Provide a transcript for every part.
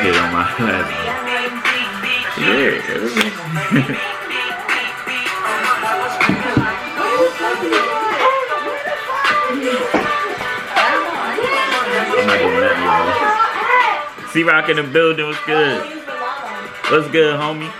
Get on my head. I'm not doing that, y'all. C-Rock in the building, what's good? What's good, homie?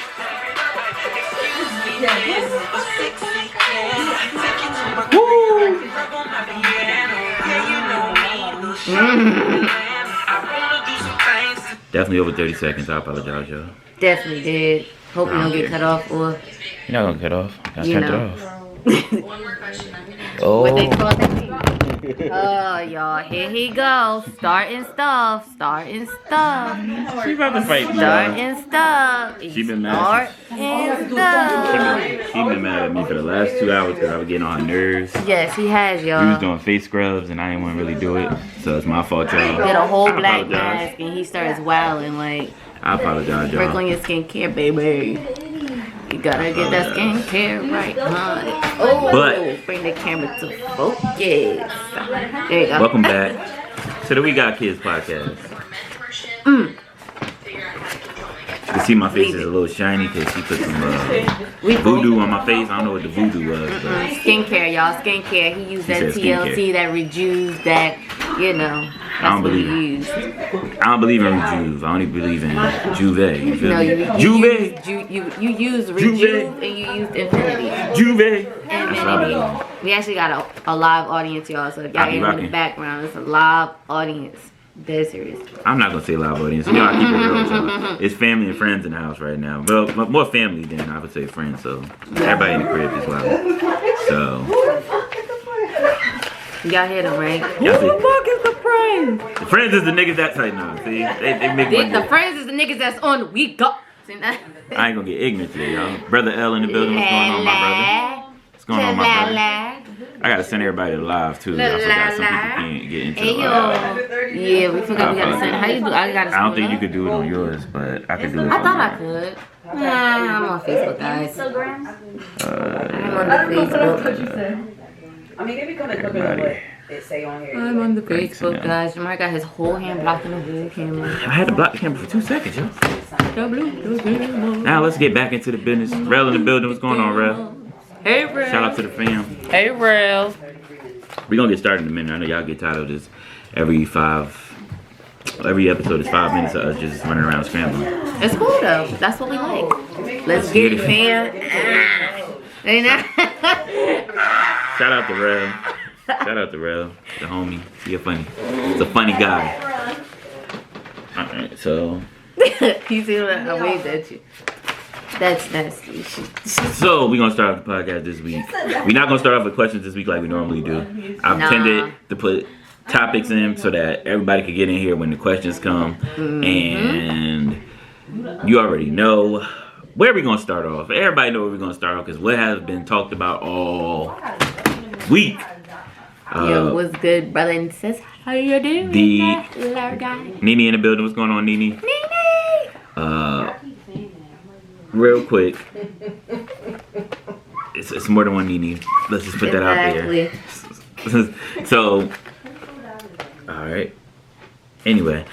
Definitely over 30 seconds. I apologize, y'all. Definitely did. Hope you don't get cut off or. You're not gonna cut off. I turned it off. One more question. Oh. What they call that? Oh, y'all, here he goes. Starting stuff. She about to fight me. Starting stuff. She been mad. She been mad at me for the last 2 hours because I was getting on her nerves. Yes, he has, y'all. He was doing face scrubs and I didn't want to really do it. So it's my fault, y'all. Did a whole I black apologize. mask and he starts wilding like. I apologize, Work y'all. on your skincare, baby. You gotta get that skincare right, honey. Oh, But- bring the camera to focus. There you go. Welcome back to the We Got Kids podcast. You see my face is a little shiny because she put some voodoo on my face. I don't know what the voodoo was, but Skincare, y'all. Skincare. He used that said skincare. TLC, that Rejuve, that, you know. I don't That's what he believe it. used. I don't believe in Rejuve. I only believe in Juve. You feel No, me? you used Juve. Rejuve and you used Infinity. Juve. That's what I believe in. We actually got a live audience, y'all. So if y'all I be hear in rocking. the background, it's a live audience. Dead serious. I'm not gonna say live audience. You know, I keep it real with y'all. It's family and friends in the house right now. Well, more family than I would say friends. So everybody in the crib is wild. So Y'all hear them, right? Who Y'all see- the fuck is the friends? the friends is the niggas that tight now. See, they make The money. friends is the niggas that's on the We Got. See that? I ain't gonna get ignorant today, y'all. Brother L in the building. What's going on, my brother? What's going on, my brother? I gotta send everybody to live too. I forgot some people can't get into the Hey, live. yo. Yeah, we forgot we gotta send. How you do? I gotta. I don't think you could do it on yours, but I could do it. I thought I could. Nah, I'm on Facebook, guys. I'm on the Facebook. I mean, they be kind of looking at Everybody. what it say on here. I'm on the Facebook, guys. Jamar got his whole hand blocking the whole camera. I had to block the camera for 2 seconds, yo. Now let's get back into the business. Rel in the building. What's going on, Rel? Hey, Rel. Shout out to the fam. Hey, Rel. We're gonna get started in a minute. I know y'all get tired of this. Every episode is 5 minutes of us just running around scrambling. It's cool though. That's what we like. Let's get it, fam. Ain't that? Shout out to Rel. Shout out to Rel, the homie. He's a funny guy. Alright, so You see what I waved at you? That's nasty. So we're gonna start off the podcast this week. We're not gonna start off with questions this week like we normally do. I've tended to put topics in so that everybody could get in here when the questions come. And you already know where we gonna start off. Everybody know where we're gonna start off because what has been talked about all week. Yo, what's good, brother and sis? How you doing? Nene Nene in the building. What's going on, Nene? Real quick. It's more than one Nene. Let's just put that out there. So, alright. Anyway,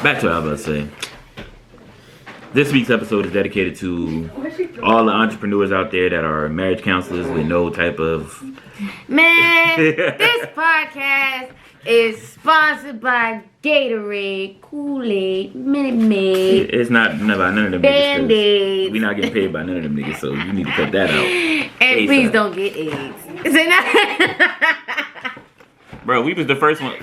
back to what I was about to say. This week's episode is dedicated to all the entrepreneurs out there that are marriage counselors with no type of... Man, this podcast is sponsored by Gatorade, Kool-Aid, Minute Maid, It's not about none of them niggas. Band-Aids. We're not getting paid by none of them niggas, so you need to cut that out. And please don't get AIDS. Is it not? Bro, we was the first one.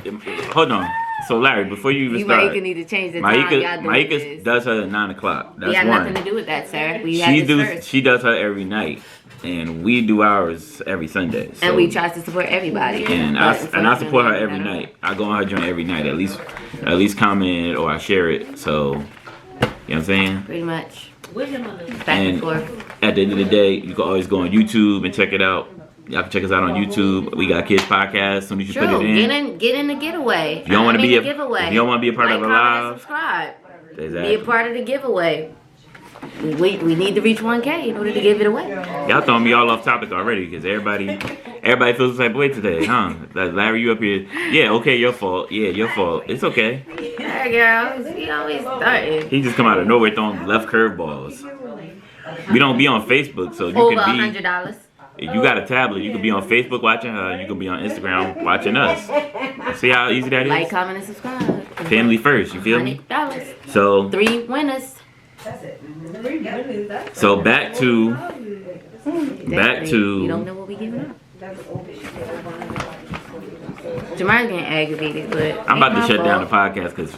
Hold on. So Larry, before you even You start, might need to change the time. Maika does her at 9 o'clock. That's We have one. nothing to do with that, sir. We had this first. She does her every night, and we do ours every Sunday. So, And we try to support everybody. and I support her every night. I go on her joint every night. At least comment or I share it. So you know what I'm saying? Pretty much. Back And and forth. at the end of the day, you can always go on YouTube and check it out. Y'all can check us out on YouTube. We got Kids Podcast. As soon as you put it in. Get in the getaway. If you don't want to be a giveaway. if you don't want to be a part of our comment, and lives, subscribe. exactly. Be a part of the giveaway. We need to reach 1K in order to give it away. Y'all throwing me all off topic already because everybody feels the type of way today, huh? Like, Larry, you up here? Yeah, okay, your fault. Yeah, your fault. It's okay. Hey, girl, we always starting. He just come out of nowhere throwing left curveballs. We don't be on Facebook, so you Over can be. $100. If you got a tablet, you can be on Facebook watching her. You can be on Instagram watching us. See how easy that is? Like, comment, and subscribe. Family first. You feel me? $100. So 3 winners. so back to You don't know what we giving up. Jamar's getting aggravated, but I'm about to shut down the podcast because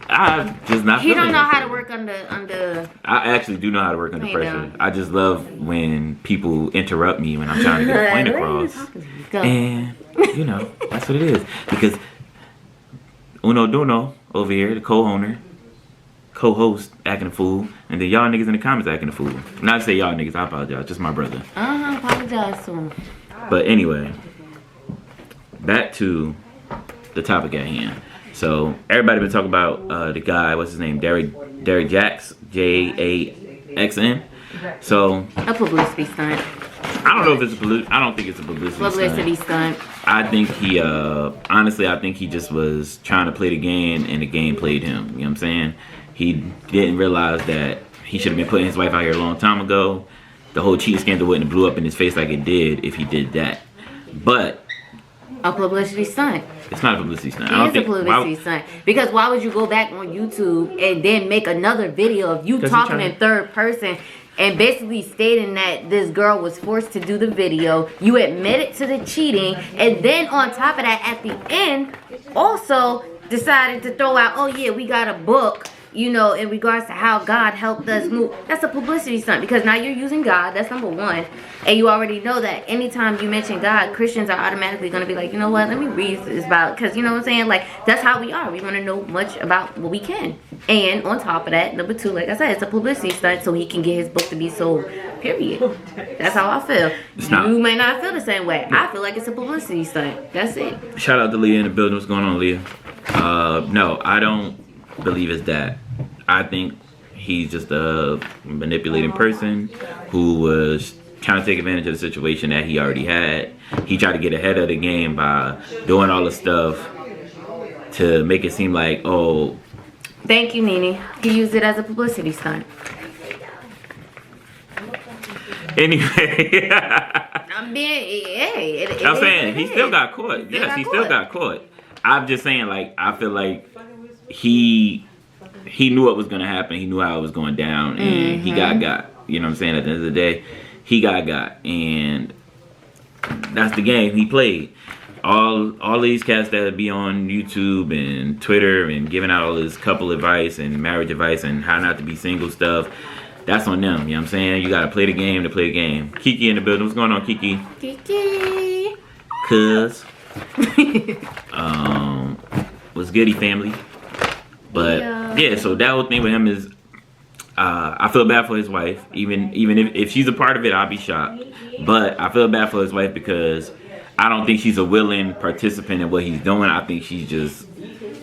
I just not. He feeling don't know it. how to work under. I actually do know how to work under He pressure. don't. I just love when people interrupt me when I'm trying to get a point across. Go. And, you know, that's what it is. Because Uno Duno over here, the co-owner, co-host, acting a fool. And then y'all niggas in the comments acting a fool. Not to say y'all niggas, I apologize. Just my brother. Apologize to him. But anyway, back to the topic at hand. So everybody been talking about the guy, what's his name, Derek Jax, Jaxn. So A publicity stunt. I don't know if it's I don't think it's a publicity stunt. I think he honestly I think he just was trying to play the game and the game played him. You know what I'm saying? He didn't realize that he should have been putting his wife out here a long time ago. The whole cheating scandal wouldn't have blew up in his face like it did if he did that. But A publicity stunt. it's not a publicity stunt. It is a publicity stunt. Because why would you go back on YouTube and then make another video of you 'Cause talking in third person and basically stating that this girl was forced to do the video? You admitted to the cheating, and then on top of that, at the end, also decided to throw out, oh yeah, we got a book, you know, in regards to how God helped us move. That's a publicity stunt because now you're using God. That's number one. And you already know that anytime you mention God, Christians are automatically going to be like, you know what, let me read this about, because you know what I'm saying? Like, that's how we are. We want to know much about what we can. And on top of that, number two, like I said, it's a publicity stunt so he can get his book to be sold. Period. That's how I feel. You may not feel the same way. I feel like it's a publicity stunt. That's it. Shout out to Leah in the building. What's going on, Leah? No, I don't believe it's that. I think he's just a manipulating person who was trying to take advantage of the situation that he already had. He tried to get ahead of the game by doing all the stuff to make it seem like, oh. Thank you, Nene. He used it as a publicity stunt. Anyway. I'm being, I'm saying he still got caught. Yes, he still got caught. I'm just saying, like, I feel like he knew what was gonna happen. He knew how it was going down, and he got. You know what I'm saying? At the end of the day, he got, and that's the game he played. All these cats that be on YouTube and Twitter and giving out all this couple advice and marriage advice and how not to be single stuff. That's on them. You know what I'm saying? You gotta play the game to play the game. Kiki in the building. What's going on, Kiki? Kiki. Cuz. Was goody family. But yeah, so that whole thing with him is I feel bad for his wife. Even if she's a part of it, I'll be shocked. But I feel bad for his wife because I don't think she's a willing participant in what he's doing. I think she's just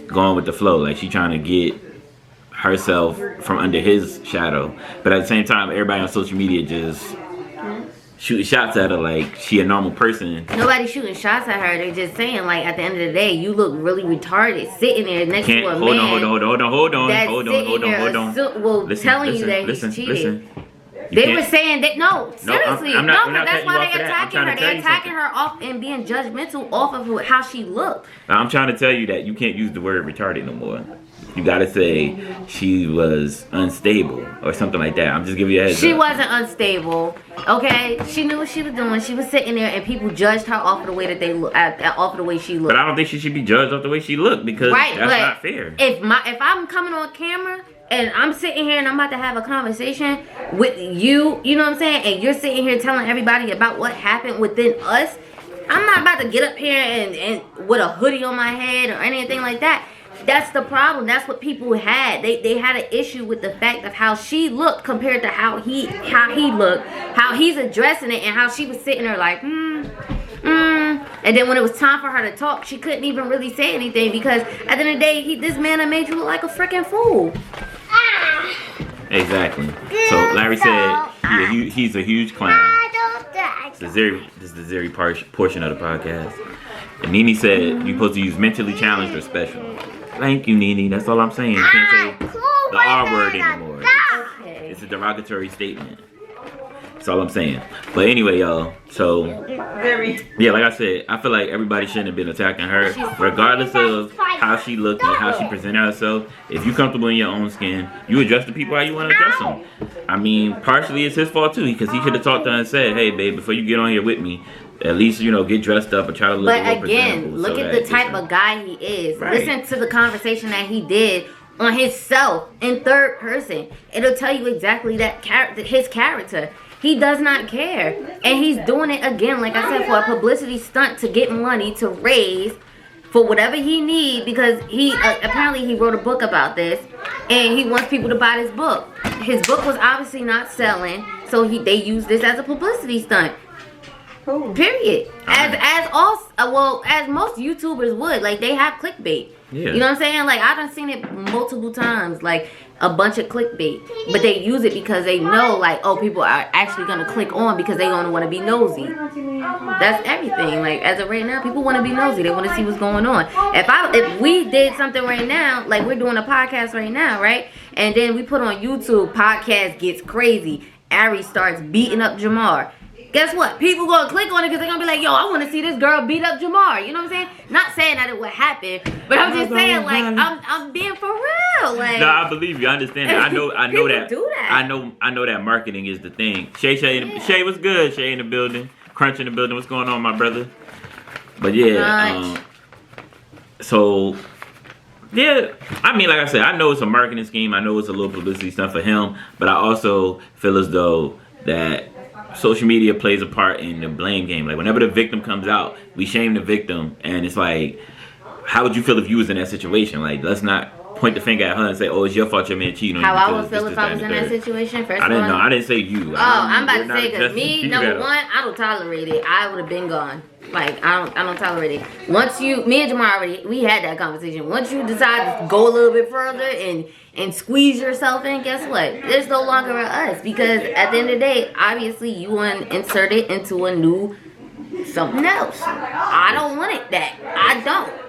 going with the flow. Like, she's trying to get herself from under his shadow. But at the same time, everybody on social media just shooting shots at her like she a normal person. Nobody's shooting shots at her. They're just saying, like, at the end of the day, you look really retarded sitting there next to a man. Hold on. Well, telling you that he's cheated. They were saying that, no, seriously, I'm not that's why they're attacking attacking her. They're attacking her off and being judgmental off of how she looked. I'm trying to tell you that you can't use the word retarded no more. you gotta say she was unstable or something like that. I'm just giving you a heads She up. wasn't unstable, okay? She knew what she was doing. She was sitting there, and people judged her off of the way that they look, off of the way she looked. But I don't think she should be judged off the way she looked because Right, that's but not fair. If I'm coming on camera and I'm sitting here and I'm about to have a conversation with you, you know what I'm saying? And you're sitting here telling everybody about what happened within us. I'm not about to get up here and with a hoodie on my head or anything like that. That's the problem. That's what people had. They had an issue with the fact of how she looked compared to how he looked, how he's addressing it, and how she was sitting there like, And then when it was time for her to talk, she couldn't even really say anything because at the end of the day, this man had made you look like a freaking fool. Exactly. So Larry said he's a huge clown. This is the Zeri portion of the podcast. And Nene said you're supposed to use mentally challenged or special. Thank you, Nene. That's all I'm saying. You can't say the R word anymore. It's a derogatory statement. That's all I'm saying. But anyway, y'all. So, yeah, like I said, I feel like everybody shouldn't have been attacking her. Regardless of how she looked and how she presented herself. If you're comfortable in your own skin, you address the people how you want to address them. I mean, partially it's his fault too. Because he could have talked to her and said, hey, babe, before you get on here with me, at least, get dressed up and try to look a little presentable. But again, look at the type of guy he is. Right. Listen to the conversation that he did on himself in third person. It'll tell you exactly his character. He does not care. And he's doing it again, like I said, for a publicity stunt to get money to raise for whatever he needs because he apparently he wrote a book about this and he wants people to buy this book. His book was obviously not selling, so they used this as a publicity stunt. Period. As most YouTubers would, like they have clickbait. Yeah. You know what I'm saying? Like I done seen it multiple times, like a bunch of clickbait, but they use it because they know, like, oh, people are actually gonna click on because they gonna want to be nosy. That's everything. Like as of right now, people want to be nosy. They want to see what's going on. If we did something right now, like we're doing a podcast right now, right, and then we put on YouTube, podcast gets crazy. Ari starts beating up Jamar. Guess what? People gonna click on it because they're gonna be like, yo, I want to see this girl beat up Jamar. You know what I'm saying? Not saying that it would happen, but I'm just saying, like, I'm being for real. Like, no, I believe you. I understand that. I know that. Do that. I know that marketing is the thing. Shay was good. Shay in the building. Crunch in the building. What's going on, my brother? But yeah, so yeah, I mean, like I said, I know it's a marketing scheme. I know it's a little publicity stuff for him, but I also feel as though that social media plays a part in the blame game. Like whenever the victim comes out, we shame the victim, and it's like, how would you feel if you was in that situation? Like, let's not point the finger at her and say, oh, it's your fault your man cheating on you. How I would feel if I was in that situation? First I didn't of all, know. I didn't say you. I'm about to say, because me, number one, I don't tolerate it. I would have been gone. Like, I don't tolerate it. Once me and Jamar we had that conversation. Once you decide to go a little bit further and squeeze yourself in, guess what? There's no longer a us. Because at the end of the day, obviously, you want to insert it into a new something else. I don't want it that.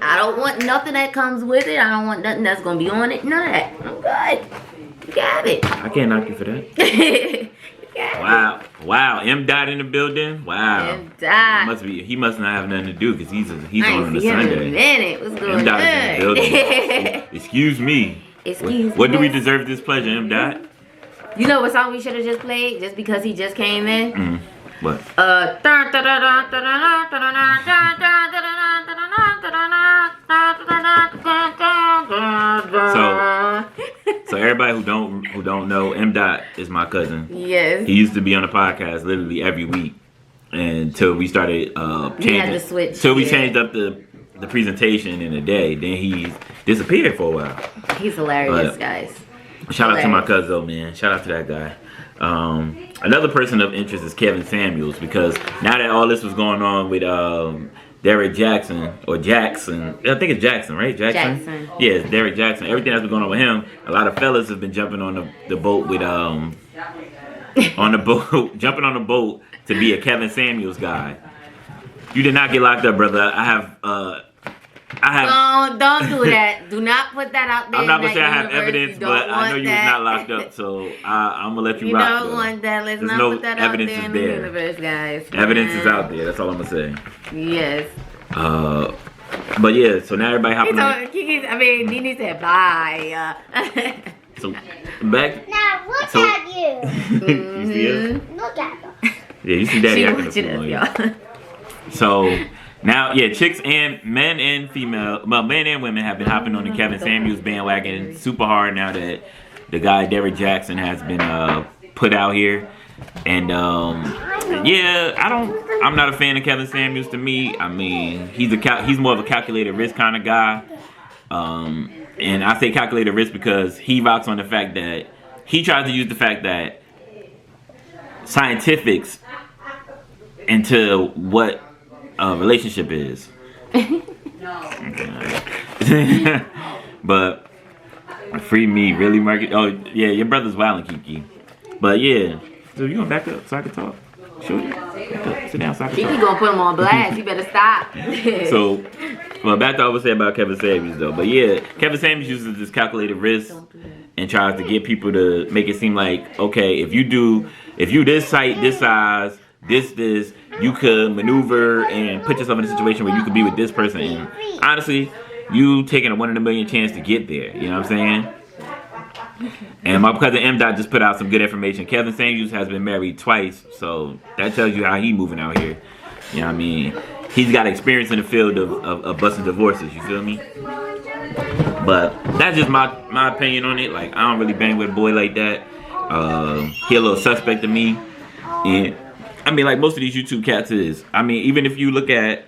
I don't want nothing that comes with it. I don't want nothing that's going to be on it. None of that. I'm good. You got it. I can't knock you for that. Wow. M. Dot in the building. Wow. M. Dot. He must not have nothing to do because he's on a I ain't see him in a Sunday. minute. What's going M. Dot is in the building. on? Excuse me. What do we deserve this pleasure, M. Dot? You know what song we should have just played just because he just came in? What? So everybody who don't know, M. Dot is my cousin. Yes. He used to be on the podcast literally every week until we started changed up the presentation in a day. Then he disappeared for a while. He's hilarious, guys. Shout out to my cousin, though, man. Shout out to that guy. Another person of interest is Kevin Samuels, because now that all this was going on with Derek Jackson, or Jackson, I think it's Jackson, right? Jackson. Yeah, it's Derek Jackson. Everything that's been going on with him, a lot of fellas have been jumping on the boat with jumping on the boat to be a Kevin Samuels guy. You did not get locked up, brother. I have. Don't do that. Do not put that out there. I'm not gonna say I have evidence, but I know you was not locked up, so I'm gonna let you rock. You don't want that. Let's not put that out there in the universe, guys. Evidence is out there. That's all I'm gonna say. Yes. But yeah, so now everybody He hopping on. told Kiki, I mean, Nene said bye. So back. Now look So- at you. You see it? Look at them. Yeah, you see Daddy She acting a watching fool on us, you. y'all. So now, yeah, chicks and men and men and women have been hopping on the Kevin Samuels bandwagon super hard now that the guy Derek Jackson has been put out here. And yeah, I'm not a fan of Kevin Samuels. To me, I mean, he's more of a calculated risk kind of guy. And I say calculated risk because he rocks on the fact that he tries to use the fact that scientifics into what a relationship is. But free me, really, Market? Oh yeah, your brother's wildin', Kiki. But yeah, so you gonna back up so I can talk? Sure. Sit down so I can Kiki talk. gonna put him on blast. You better stop. So, well, back to what I was saying about Kevin Samuels though. But yeah, Kevin Samuels uses this calculated risk and tries to get people to make it seem like, okay, if you this height, this size, this, you could maneuver and put yourself in a situation where you could be with this person. And honestly, you taking a 1 in a million chance to get there. You know what I'm saying? And my cousin M. Dot just put out some good information. Kevin Samuels has been married twice, so that tells you how he moving out here. You know what I mean? He's got experience in the field of busting divorces. You feel me? But that's just my opinion on it. Like, I don't really bang with a boy like that. He a little suspect to me. And I mean, like most of these YouTube cats is. I mean, even if you look at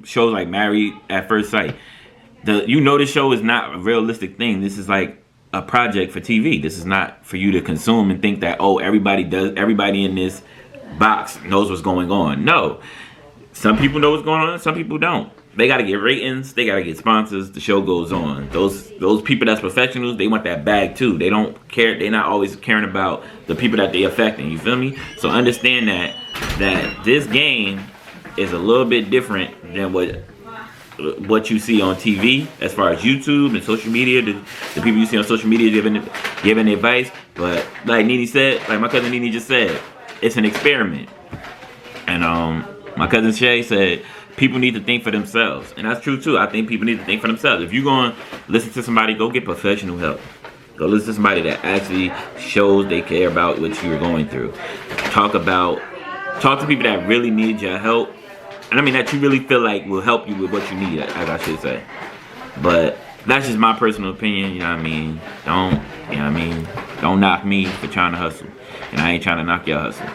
shows like Married at First Sight, this show is not a realistic thing. This is like a project for TV. This is not for you to consume and think that, oh, everybody in this box knows what's going on. No. Some people know what's going on, some people don't. They gotta get ratings, they gotta get sponsors, the show goes on. Those people that's professionals, they want that bag too. They don't care, they're not always caring about the people that they affecting, you feel me? So understand that this game is a little bit different than what you see on TV as far as YouTube and social media, the people you see on social media giving advice. But like Nene said, like my cousin Nene just said, it's an experiment. And my cousin Shay said people need to think for themselves. And that's true too. I think people need to think for themselves. If you're going to listen to somebody, go get professional help. Go listen to somebody that actually shows they care about what you're going through. Talk to people that really need your help. And I mean that you really feel like will help you with what you need, as I should say. But that's just my personal opinion, you know what I mean? Don't knock me for trying to hustle. And I ain't trying to knock your hustle.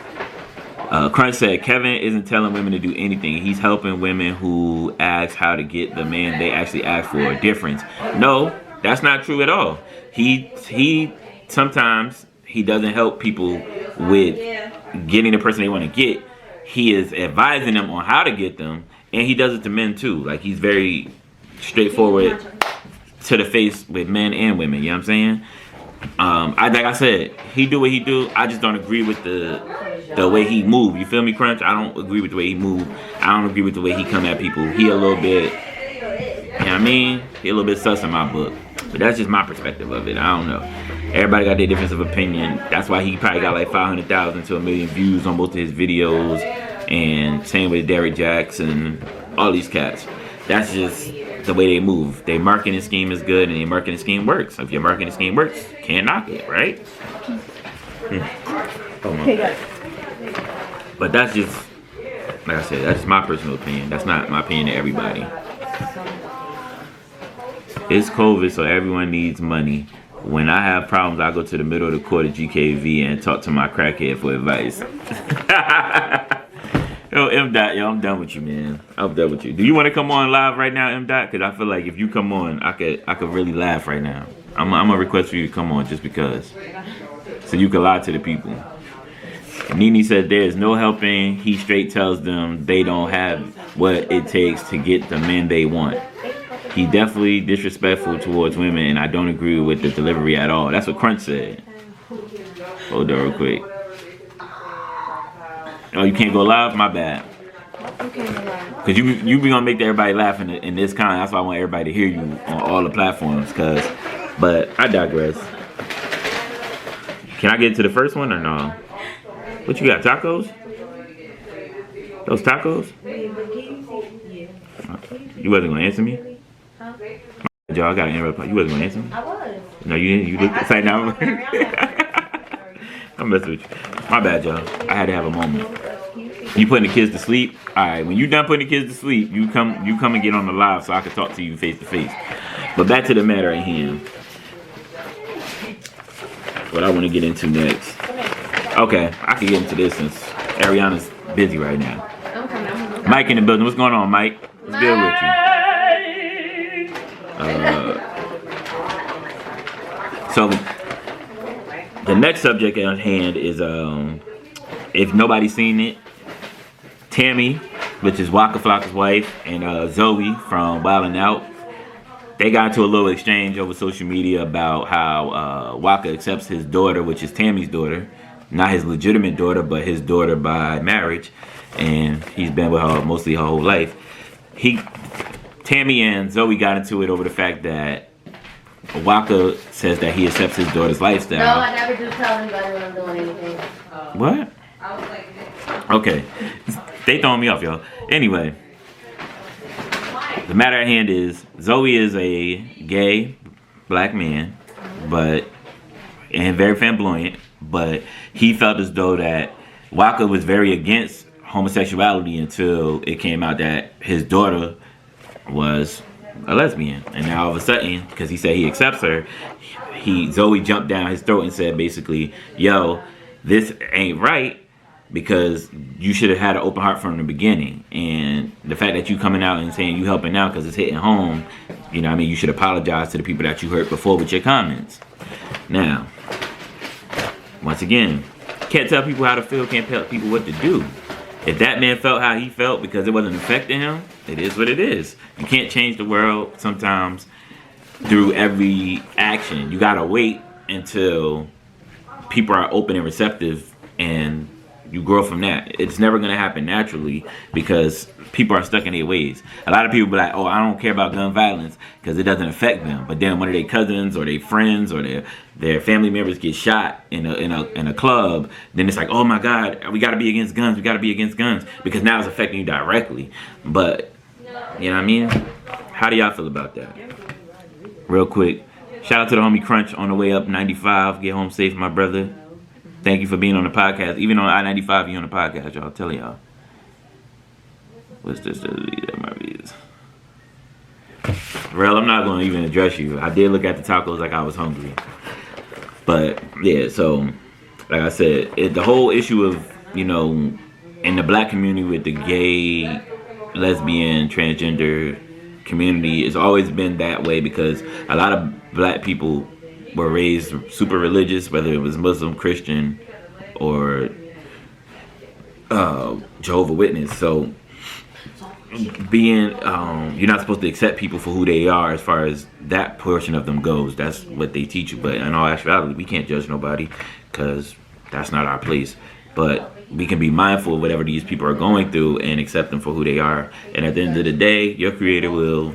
Crunch said, Kevin isn't telling women to do anything. He's helping women who ask how to get the man they actually ask for. Difference. No, that's not true at all. He sometimes he doesn't help people with getting the person they want to get. He is advising them on how to get them, and he does it to men too. Like, he's very straightforward to the face with men and women. You know what I'm saying? Like I said, he do what he do. I just don't agree with the way he move. You feel me, Crunch? I don't agree with the way he move. I don't agree with the way he come at people. He a little bit, you know what I mean? He a little bit sus in my book. But that's just my perspective of it. I don't know. Everybody got their difference of opinion. That's why he probably got like 500,000 to 1 million views on most of his videos. And same with Derek Jackson, all these cats. That's just the way they move. Their marketing scheme is good and their marketing scheme works. So if your marketing scheme works, can't knock it, right? But that's just, like I said, that's just my personal opinion. That's not my opinion to everybody. It's COVID, so everyone needs money. When I have problems, I go to the middle of the court of GKV and talk to my crackhead for advice. Yo, M. Dot, yo, I'm done with you, man. I'm done with you. Do you want to come on live right now, M. Dot? Because I feel like if you come on, I could really laugh right now. I'm gonna request for you to come on just because, so you can lie to the people. Nene said there is no helping. He straight tells them they don't have what it takes to get the men they want. He definitely disrespectful towards women, and I don't agree with the delivery at all. That's what Crunch said. Hold on real quick. Oh, you can't go live? My bad. Because you be gonna make everybody laugh in this kind. That's why I want everybody to hear you on all the platforms. But I digress. Can I get to the first one or no? What you got? Tacos? Those tacos? You wasn't gonna answer me? Y'all gotta interrupt. You wasn't gonna answer me? I was. No, you didn't. You looked upside down. I'm messing with you. My bad, y'all. I had to have a moment. You putting the kids to sleep? Alright, when you done putting the kids to sleep, you come and get on the live so I can talk to you face to face. But back to the matter at hand. What I want to get into next. Okay, I can get into this since Ariana's busy right now. Mike in the building. What's going on, Mike? What's good with you? So the next subject at hand is if nobody's seen it, Tammy, which is Waka Flocka's wife, and Zoe from Wild 'N Out, they got into a little exchange over social media about how Waka accepts his daughter, which is Tammy's daughter, not his legitimate daughter, but his daughter by marriage, and he's been with her mostly her whole life. Tammy and Zoe got into it over the fact that Waka says that he accepts his daughter's lifestyle. No, I never do tell anybody when I'm doing anything. What? Okay. They throwing me off, y'all. Anyway. The matter at hand is Zoe is a gay black man, and very flamboyant, but he felt as though that Waka was very against homosexuality until it came out that his daughter was a lesbian. And now all of a sudden, because he said he accepts her, Zoe jumped down his throat and said basically, yo, this ain't right, because you should have had an open heart from the beginning. And the fact that you coming out and saying you helping out because it's hitting home, you know what I mean, you should apologize to the people that you hurt before with your comments. Now, once again, can't tell people how to feel, can't tell people what to do. If that man felt how he felt because it wasn't affecting him, it is what it is. You can't change the world sometimes through every action. You gotta wait until people are open and receptive and you grow from that. It's never going to happen naturally because people are stuck in their ways. A lot of people be like, oh, I don't care about gun violence because it doesn't affect them. But then one of their cousins or their friends or their family members get shot in a club, then it's like, oh my God, we got to be against guns. We got to be against guns because now it's affecting you directly. But, you know what I mean? How do y'all feel about that? Real quick, shout out to the homie Crunch on the way up 95. Get home safe, my brother. Thank you for being on the podcast. Even on I-95, you on the podcast, y'all. Tell y'all. What's this? Real, I'm not going to even address you. I did look at the tacos like I was hungry. But, yeah, so, like I said, the whole issue of, you know, in the black community with the gay, lesbian, transgender community, it's always been that way because a lot of black people were raised super religious, whether it was Muslim, Christian, or Jehovah's Witness. So being you're not supposed to accept people for who they are as far as that portion of them goes. That's what they teach you. But in all actuality, we can't judge nobody because that's not our place. But we can be mindful of whatever these people are going through and accept them for who they are. And at the end of the day, your creator will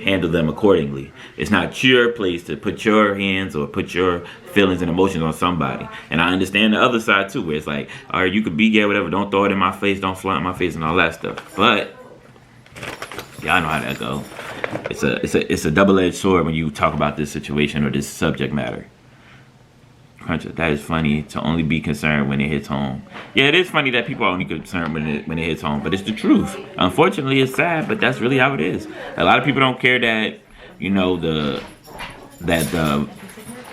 handle them accordingly. It's not your place to put your hands or put your feelings and emotions on somebody. And I understand the other side too, where it's like, all right, you could be gay, whatever, don't throw it in my face, don't flaunt in my face and all that stuff. But y'all know how that go. It's a double-edged sword when you talk about this situation or this subject matter. Crunch, that is funny to only be concerned when it hits home. Yeah, it is funny that people are only concerned when it hits home, but it's the truth. Unfortunately, it's sad, but that's really how it is. A lot of people don't care that, you know,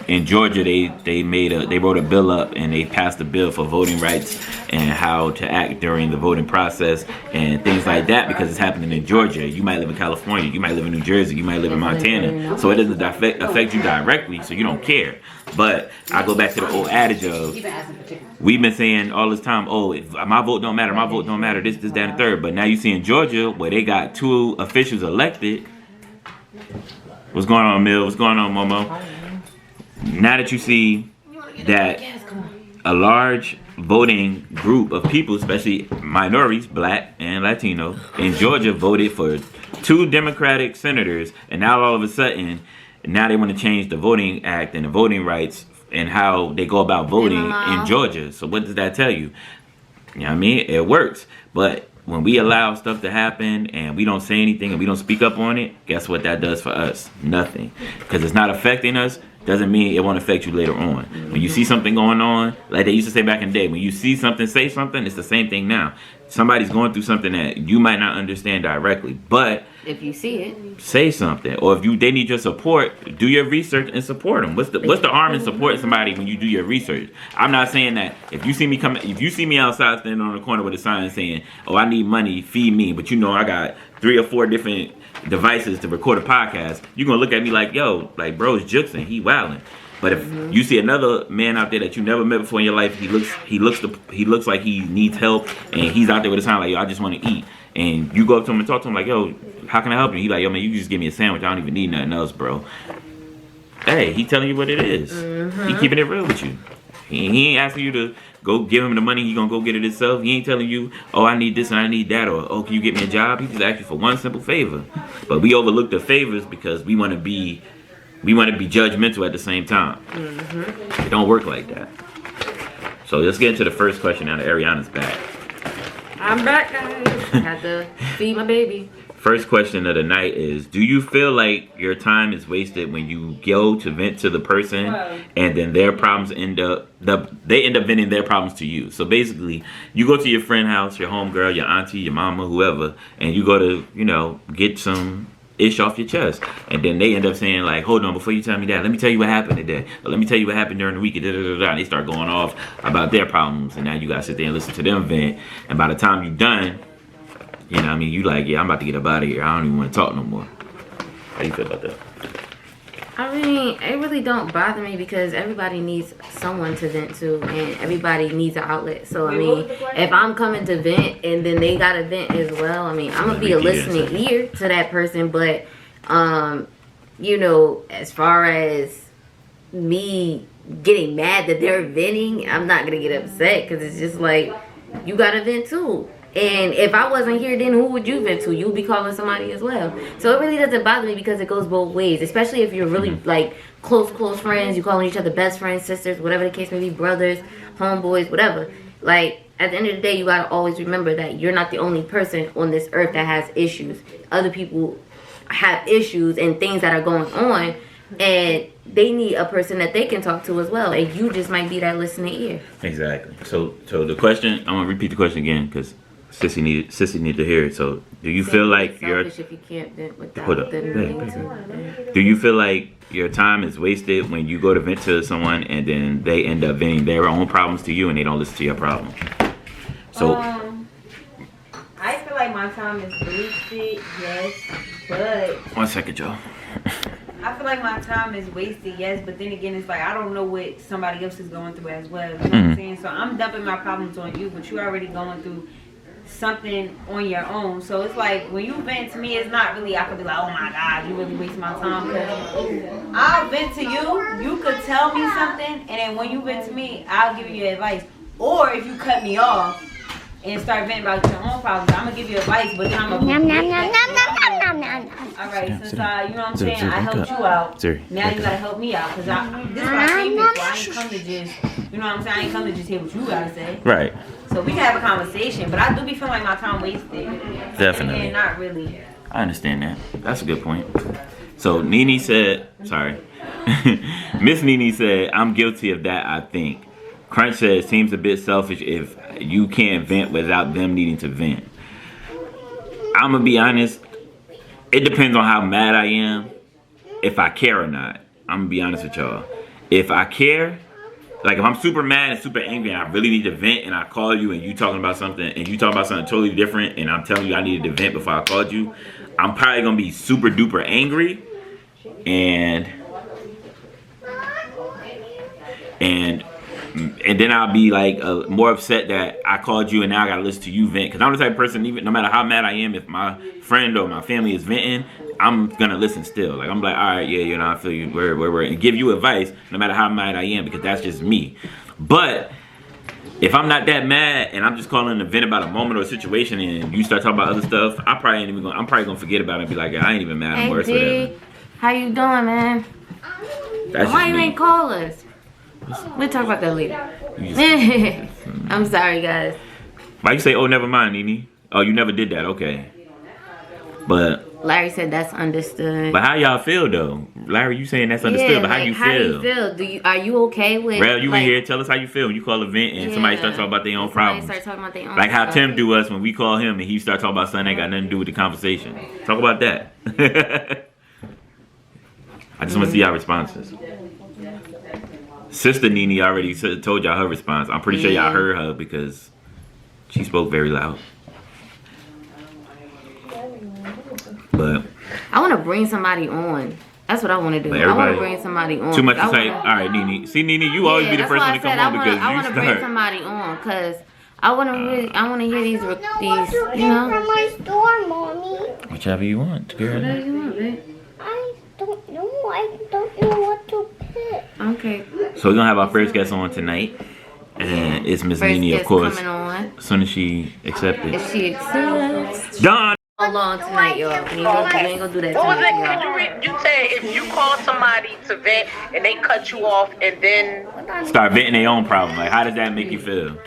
in Georgia they wrote a bill up and they passed a bill for voting rights and how to act during the voting process and things like that because it's happening in Georgia. You might live in California, you might live in New Jersey, you might live in Montana, so it doesn't affect you directly, so you don't care. But I go back to the old adage of, we've been saying all this time, oh, my vote don't matter, this, that, and the third. But now you see in Georgia where they got 2 officials elected. What's going on, Mill? What's going on, Momo? Now that you see that a large voting group of people, especially minorities, black and Latino, in Georgia voted for 2 Democratic senators, and now all of a sudden, now they want to change the voting act and the voting rights and how they go about voting in Georgia. So what does that tell you? You know what I mean? It works. But when we allow stuff to happen and we don't say anything and we don't speak up on it, guess what that does for us? Nothing. Because it's not affecting us, doesn't mean it won't affect you later on. When you see something going on, like they used to say back in the day, when you see something, say something, it's the same thing now. Somebody's going through something that you might not understand directly, but if you see it, say something. Or if they need your support, do your research and support them. What's the harm in supporting somebody when you do your research? I'm not saying that if you see me outside standing on the corner with a sign saying, "Oh, I need money, feed me," but you know I got 3 or 4 different devices to record a podcast, you're gonna look at me like, yo, like bro's juxing, he wilding. But if you see another man out there that you never met before in your life, he looks like he needs help, and he's out there with a sign like, yo, I just want to eat. And you go up to him and talk to him like, yo, how can I help you? He like, yo, man, you just give me a sandwich. I don't even need nothing else, bro. Hey, he telling you what it is. He keeping it real with you. He ain't asking you to go give him the money. He gonna go get it himself. He ain't telling you, oh, I need this and I need that, or oh, can you get me a job? He just asked you for one simple favor. But we overlook the favors because we want to be judgmental at the same time. It don't work like that. So let's get into the first question now that Ariana's back. I'm back, guys. Had to feed my baby. First question of the night is, do you feel like your time is wasted when you go to vent to the person and then their problems end up venting their problems to you? So basically, you go to your friend house, your homegirl, your auntie, your mama, whoever, and you go to, get some ish off your chest. And then they end up saying like, hold on, before you tell me that, let me tell you what happened today. Or let me tell you what happened during the week. And they start going off about their problems. And now you gotta sit there and listen to them vent. And by the time you're done, you like, yeah, I'm about to get up out of here. I don't even want to talk no more. How do you feel about that? I mean, it really don't bother me because everybody needs someone to vent to, and everybody needs an outlet. So I mean, if I'm coming to vent and then they got to vent as well, I mean, I'm gonna be a listening ear to that person. But as far as me getting mad that they're venting, I'm not gonna get upset because it's just like, you gotta vent too. And if I wasn't here, then who would you vent to? You'd be calling somebody as well. So it really doesn't bother me because it goes both ways. Especially if you're really like close friends. You calling each other best friends, sisters, whatever the case may be, brothers, homeboys, whatever. Like at the end of the day, you gotta always remember that you're not the only person on this earth that has issues. Other people have issues and things that are going on, and they need a person that they can talk to as well. And you just might be that listening ear. Exactly. So the question, I'm gonna repeat the question again because Sissy need to hear it. So, do you feel like if you can't vent without them do you feel like your time is wasted when you go to vent to someone and then they end up venting their own problems to you and they don't listen to your problems? So, I feel like my time is wasted, yes, but 1 second, Joe. I feel like my time is wasted, yes, but then again, it's like I don't know what somebody else is going through as well. You know what I'm saying? So I'm dumping my problems on you, but you're already going through something on your own. So it's like when you vent to me, it's not really I could be like, oh my god, you really waste my time. I'll vent to you, you could tell me something, and then when you vent to me, I'll give you advice. Or if you cut me off and start venting about your own problems, I'm gonna give you advice, but then I'm gonna alright, since you know what I'm saying, I helped you out. Now you gotta help me out, because this is what I came here for. I ain't come to just, you know what I'm saying, I ain't come to just hear what you gotta say. Right. So we can have a conversation, but I do be feeling like my time wasted. Definitely. And not really. I understand that. That's a good point. So Nene said, sorry. Miss Nene said, I'm guilty of that, I think. Crunch says, seems a bit selfish if you can't vent without them needing to vent. I'm going to be honest. It depends on how mad I am, if I care or not. I'm going to be honest with y'all. If I care, like if I'm super mad and super angry and I really need to vent and I call you and you talking about something and you talking about something totally different and I'm telling you I needed to vent before I called you, I'm probably going to be super duper angry and then I'll be like more upset that I called you and now I gotta listen to you vent. Because I'm the type of person, even no matter how mad I am, if my friend or my family is venting, I'm gonna listen still. Like I'm like, all right, yeah, I feel you, where, and give you advice no matter how mad I am, because that's just me. But if I'm not that mad and I'm just calling to vent about a moment or a situation and you start talking about other stuff, I'm probably gonna forget about it and be like, I ain't even mad anymore. Hey, how you doing, man? Why you ain't call us? We'll talk about that later. I'm sorry, guys. Why you say, oh, never mind, Nene? Oh, you never did that. Okay. But Larry said that's understood. how y'all feel though? Larry, you saying that's understood, Yeah, but how like, you how feel? do you feel? Are you okay with? Rel, you like, in here? Tell us how you feel when you call a vent and somebody starts talking about their own problems. Start talking about their own Like how stuff. Tim do us when we call him and he start talking about something that got nothing to do with the conversation. Talk about that. I just want to see y'all responses. Sister Nene already told y'all her response. I'm pretty sure y'all heard her because she spoke very loud. But I want to bring somebody on. That's what I want to do. But I want to everybody- bring somebody on. too much to I say. wanna- All right, Nene. See, Nene, you always be the that's first why one I to come said on I because want to bring you somebody on because I want to really, I want to hear these, What to you get know. from my store, Mommy? Whichever you want, girl. Whatever you want, babe. I don't know. I don't know what to pick. Okay. So we're gonna have our first guest on tonight, and it's Miss First Nene, of guest course. coming on. As soon as she accepted. If she accepts. Don. Hold on tonight, y'all. We ain't gonna do that What was it? tonight, Could y'all. you say if you call somebody to vent and they cut you off and then Start venting their own problem. Like, how does that make you feel?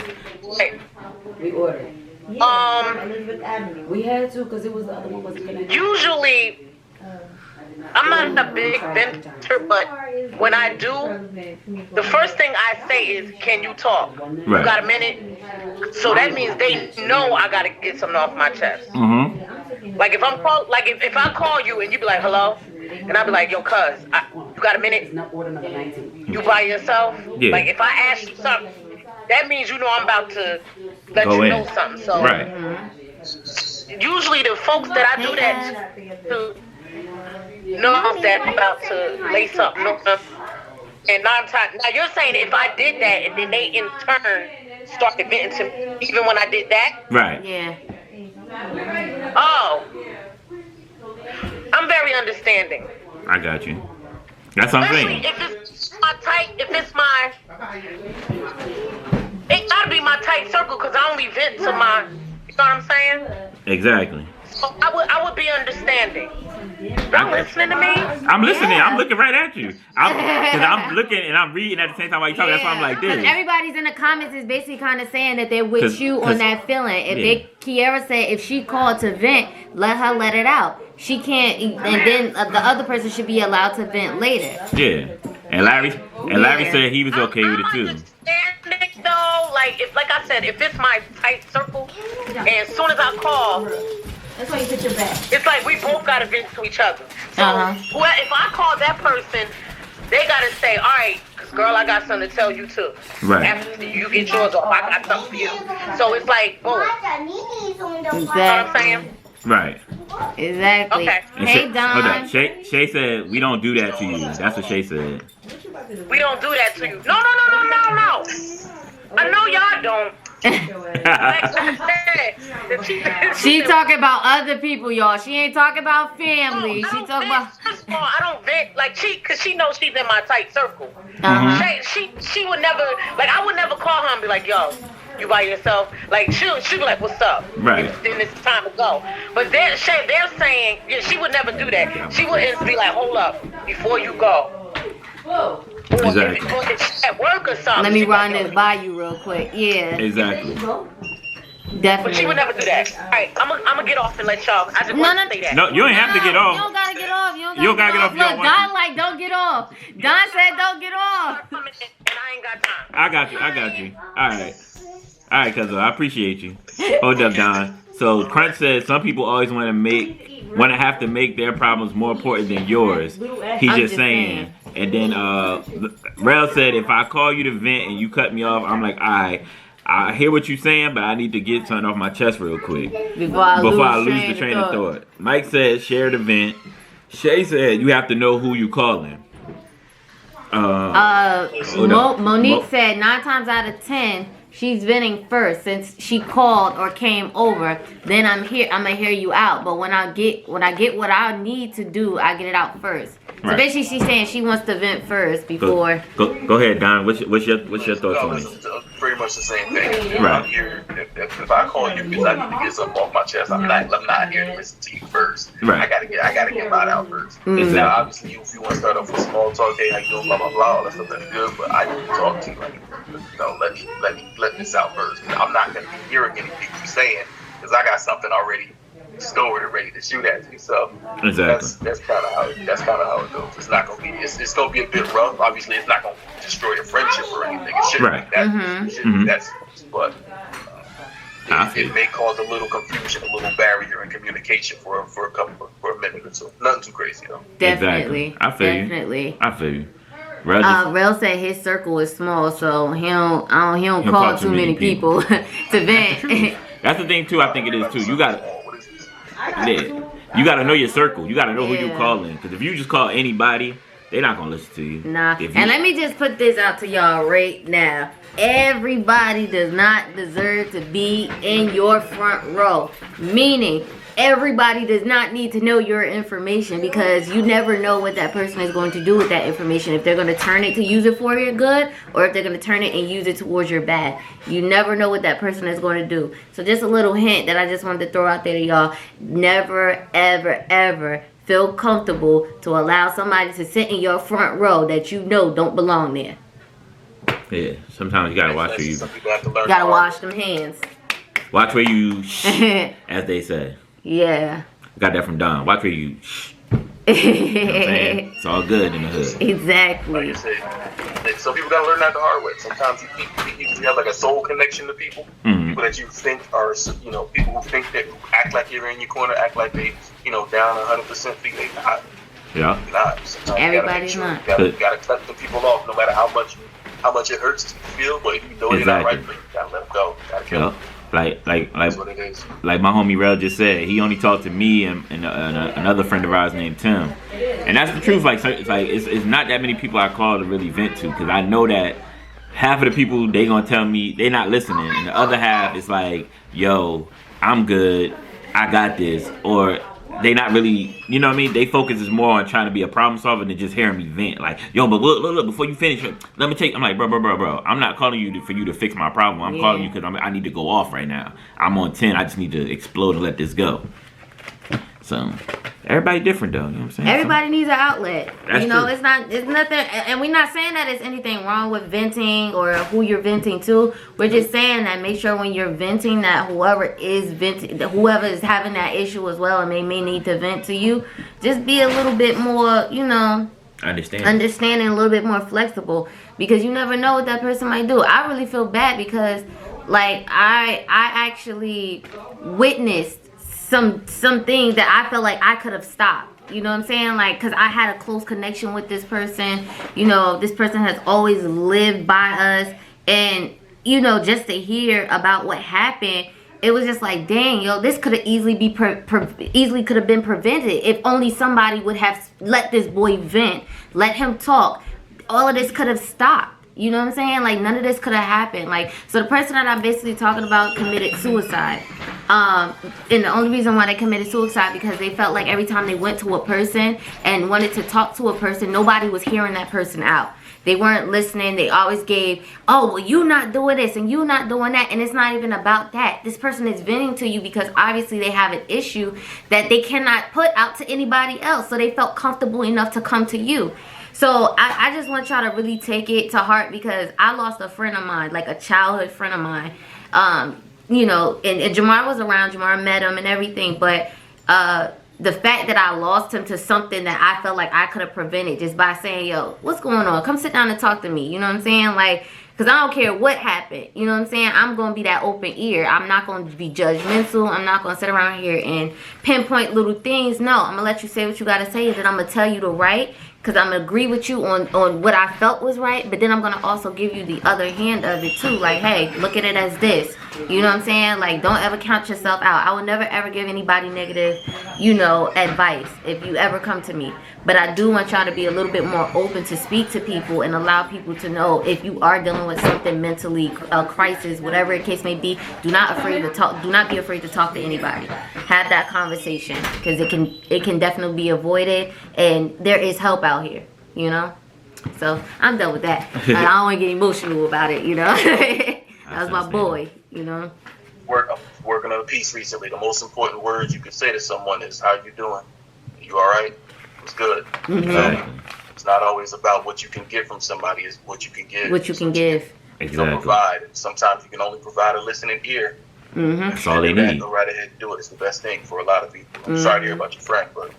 like, We ordered. Elizabeth Avenue. We had to because it was the other one wasn't connected. usually I'm not a big venter, but when I do, the first thing I say is, "Can you talk? Right. You got a minute?" So that means they know I gotta get something off my chest. Mm-hmm. Like if I'm call, like if I call you and you be like, "Hello," and I be like, "Yo, cuz, you got a minute? It's not order number 19. You by yourself?" Yeah. Like if I ask you something, that means you know I'm about to let Go you in. know something. So Right. usually the folks that I do that to know that I'm about to lay something on them. And 9 times, now you're saying if I did that and then they in turn started venting to me, even when I did that? Right. Yeah. Oh, I'm very understanding. I got you. That's what I'm Especially saying. if it's my tight, if it's my, it gotta be my tight circle because I only vent to my, you know what I'm saying? Exactly. So I would be understanding. Y'all listening to me? I'm listening. I'm looking right at you. Because I'm looking and I'm reading at the same time while you talking. That's why I'm like Because this. everybody's in the comments is basically kind of saying that they're with 'Cause- you 'cause- on that feeling. If yeah. Kiara said if she called to vent, let her let it out. She can't, and then the other person should be allowed to vent later. Yeah. And Larry said he was okay with it too. Understanding though, like I said, if it's my tight circle, and as soon as I call, That's why you put your back. it's like we both gotta vent to each other. So if I call that person, they gotta say, all right, 'cause girl, I got something to tell you too. Right. After you get yours off, I got something for you. So it's like, boom. You know what I'm Exactly. saying? Right. Exactly. Okay. And Hey, Hold on. Don. Shay said we don't do that to you. That's what Shay said. We don't do that to you. No. I know y'all don't. Like I said, She talking about other people, y'all. She ain't talking about family. No, I She don't talking vent. about. First of all, I don't vent like cause she knows she's in my tight circle. Uh-huh. She would never like I would never call her and be like, yo, you by yourself? Like she'll be like, what's up? Right. Then it's time to go. But they're saying she would never do that. She wouldn't be like, hold up before you go. Or Exactly. if she's at work or something. Let me she run like, this by you real quick. Yeah, Exactly. But definitely. she would never do that. All right, I'm gonna get off and let y'all. I just want to say that. No, you ain't have to get You don't off. gotta get off. You You don't gotta get off if you Look, don't want Don to. like don't get off. Don said don't get off. And I ain't got time. I got you. All right, cuz I appreciate you. Hold up, Don. So Crunch said some people always want to have to make their problems more important than yours. He's I'm just saying. And then Rel said if I call you to vent and you cut me off, I'm like, all right, I hear what you're saying, but I need to get something off my chest real quick Before I lose the train of thought. Mike said share the vent. Shay said you have to know who you calling. Hold up. Monique said 9 times out of 10 she's venting first since she called or came over. Then I'm gonna hear you out. But when I get what I need to do, I get it out first. So Right. basically, she's saying she wants to vent first before. Go ahead, Don. What's your thoughts on It's this? pretty much the same thing. Right. I'm here. If I call you because I need to get something off my chest, I'm not here to listen to you first. Right. I gotta get mine out first. Mm-hmm. Now, obviously, if you want to start off with small talk, hey, how you doing, blah blah blah, all that stuff, that's good. But I need to talk to you. Like, let this out first. I'm not gonna be hearing anything you saying because I got something already stored and ready to shoot at you. So Exactly. that's kind of how it goes. It's not gonna be it's gonna be a bit rough. Obviously, it's not gonna destroy the friendship or anything. It shouldn't Right. be that. It shouldn't be that serious, but I feel it may cause a little confusion, a little barrier in communication for a minute or two. Nothing too crazy though. Definitely. Exactly. I feel you. Definitely. I feel you. Rel just- Rel said his circle is small, so he don't call too many people to vent. That's the thing too. I think it is too. You gotta, What is this? you gotta know your circle. You gotta know who you Yeah. calling. Because if you just call anybody, they're not gonna listen to you. Nah. If And you- let me just put this out to y'all right now. Everybody does not deserve to be in your front row. Meaning, everybody does not need to know your information, because you never know what that person is going to do with that information. If they're going to turn it to use it for your good, or if they're going to turn it and use it towards your bad. You never know what that person is going to do. So just a little hint that I just wanted to throw out there to y'all. Never, ever, ever feel comfortable to allow somebody to sit in your front row that you know don't belong there. yeah, sometimes you gotta watch where you Some people have to learn. You gotta the hard wash them hands. watch where you as they say. Yeah. Got that from Don. Watch where you man. It's all good in the hood. Like Exactly. you said, some people gotta learn that the hard way. Sometimes you have like a soul connection to people, Mhm. people that you think are, people who think that act like you're in your corner, act like they, down 100% think they not. Yeah. Not. Sometimes Everybody's you gotta not. You gotta cut the people off, no matter how much it hurts to feel. But if you know they're not Exactly. right for you, you gotta let them go. You gotta kill Yeah. them. Like That's what it is. like my homie Rel just said, he only talked to me and another friend of ours named Tim, and that's the truth. Like, so it's not that many people I call to really vent to, because I know that half of the people they gonna tell me they not listening, and the other half is like, yo, I'm good, I got this, or they not really, you know what I mean? They focus is more on trying to be a problem solver than just hearing me vent. Like, yo, but look, before you finish, let me take. I'm like, bro. I'm not calling you for you to fix my problem. I'm calling you because I need to go off right now. I'm on 10. I just need to explode and let this go. So, everybody different though. You know what I'm saying? Everybody needs an outlet. That's You know, true. it's nothing, and we're not saying that there's anything wrong with venting or who you're venting to. We're just saying that make sure when you're venting that whoever is having that issue as well and they may need to vent to you, just be a little bit more, understanding, a little bit more flexible, because you never know what that person might do. I really feel bad because, like, I actually witnessed some things that I felt like I could have stopped. You know what I'm saying? Like, because I had a close connection with this person. You know, this person has always lived by us. And, you know, just to hear about what happened, it was just like, dang, yo, this could have easily could have been prevented if only somebody would have let this boy vent, let him talk. All of this could have stopped. You know what I'm saying? Like, none of this could have happened. Like, so the person that I'm basically talking about committed suicide. And the only reason why they committed suicide because they felt like every time they went to a person and wanted to talk to a person, nobody was hearing that person out. They weren't listening. They always gave, oh, well, you not doing this and you not doing that. And it's not even about that. This person is venting to you because obviously they have an issue that they cannot put out to anybody else. So they felt comfortable enough to come to you. So I just want y'all to really take it to heart, because I lost a friend of mine, like a childhood friend of mine. You know, and Jamar was around. Jamar met him and everything. But the fact that I lost him to something that I felt like I could have prevented just by saying, yo, what's going on? Come sit down and talk to me. You know what I'm saying? Like, because I don't care what happened. You know what I'm saying? I'm going to be that open ear. I'm not going to be judgmental. I'm not going to sit around here and pinpoint little things. No, I'm going to let you say what you got to say. And then I'm going to tell you the right. Because I'm going to agree with you on what I felt was right. But then I'm going to also give you the other hand of it too. Like, hey, look at it as this. You know what I'm saying? Like, don't ever count yourself out. I will never ever give anybody negative, you know, advice if you ever come to me. But I do want y'all to be a little bit more open to speak to people and allow people to know if you are dealing with something mentally, a crisis, whatever the case may be. Do not be afraid to talk to anybody. Have that conversation, because it can definitely be avoided, and there is help out here, you know. So I'm done with that. I don't want to get emotional about it, you know. That was my boy, you know. I'm working on a piece recently. The most important words you can say to someone is, "How you doing? You all right? It's good." Mm-hmm. It's not always about what you can get from somebody. It's what you can give. What you can give. You can provide. And sometimes you can only provide a listening ear. That's all they need. Go right ahead and do it. It's the best thing for a lot of people. I'm sorry to hear about your friend, but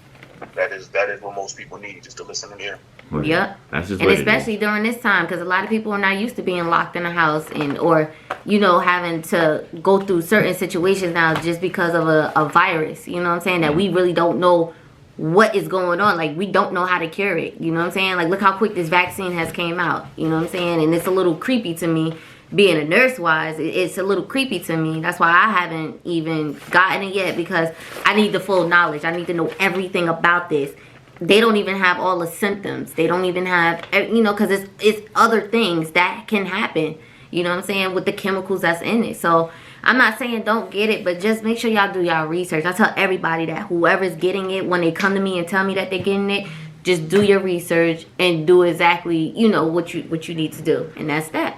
that is what most people need, just to listen and hear. Yep. That's just and what especially during this time, because a lot of people are not used to being locked in a house or having to go through certain situations now just because of a virus. You know what I'm saying? That we really don't know what is going on. Like, we don't know how to cure it. You know what I'm saying? Like, look how quick this vaccine has came out. You know what I'm saying? And it's a little creepy to me. Being a nurse wise, it's a little creepy to me. That's why I haven't even gotten it yet, because I need the full knowledge. I need to know everything about this. They don't even have all the symptoms. They don't even have, because it's other things that can happen. You know what I'm saying? With the chemicals that's in it. So I'm not saying don't get it, but just make sure y'all do y'all research. I tell everybody that whoever's getting it, when they come to me and tell me that they're getting it, just do your research and do exactly, what you need to do. And that's that.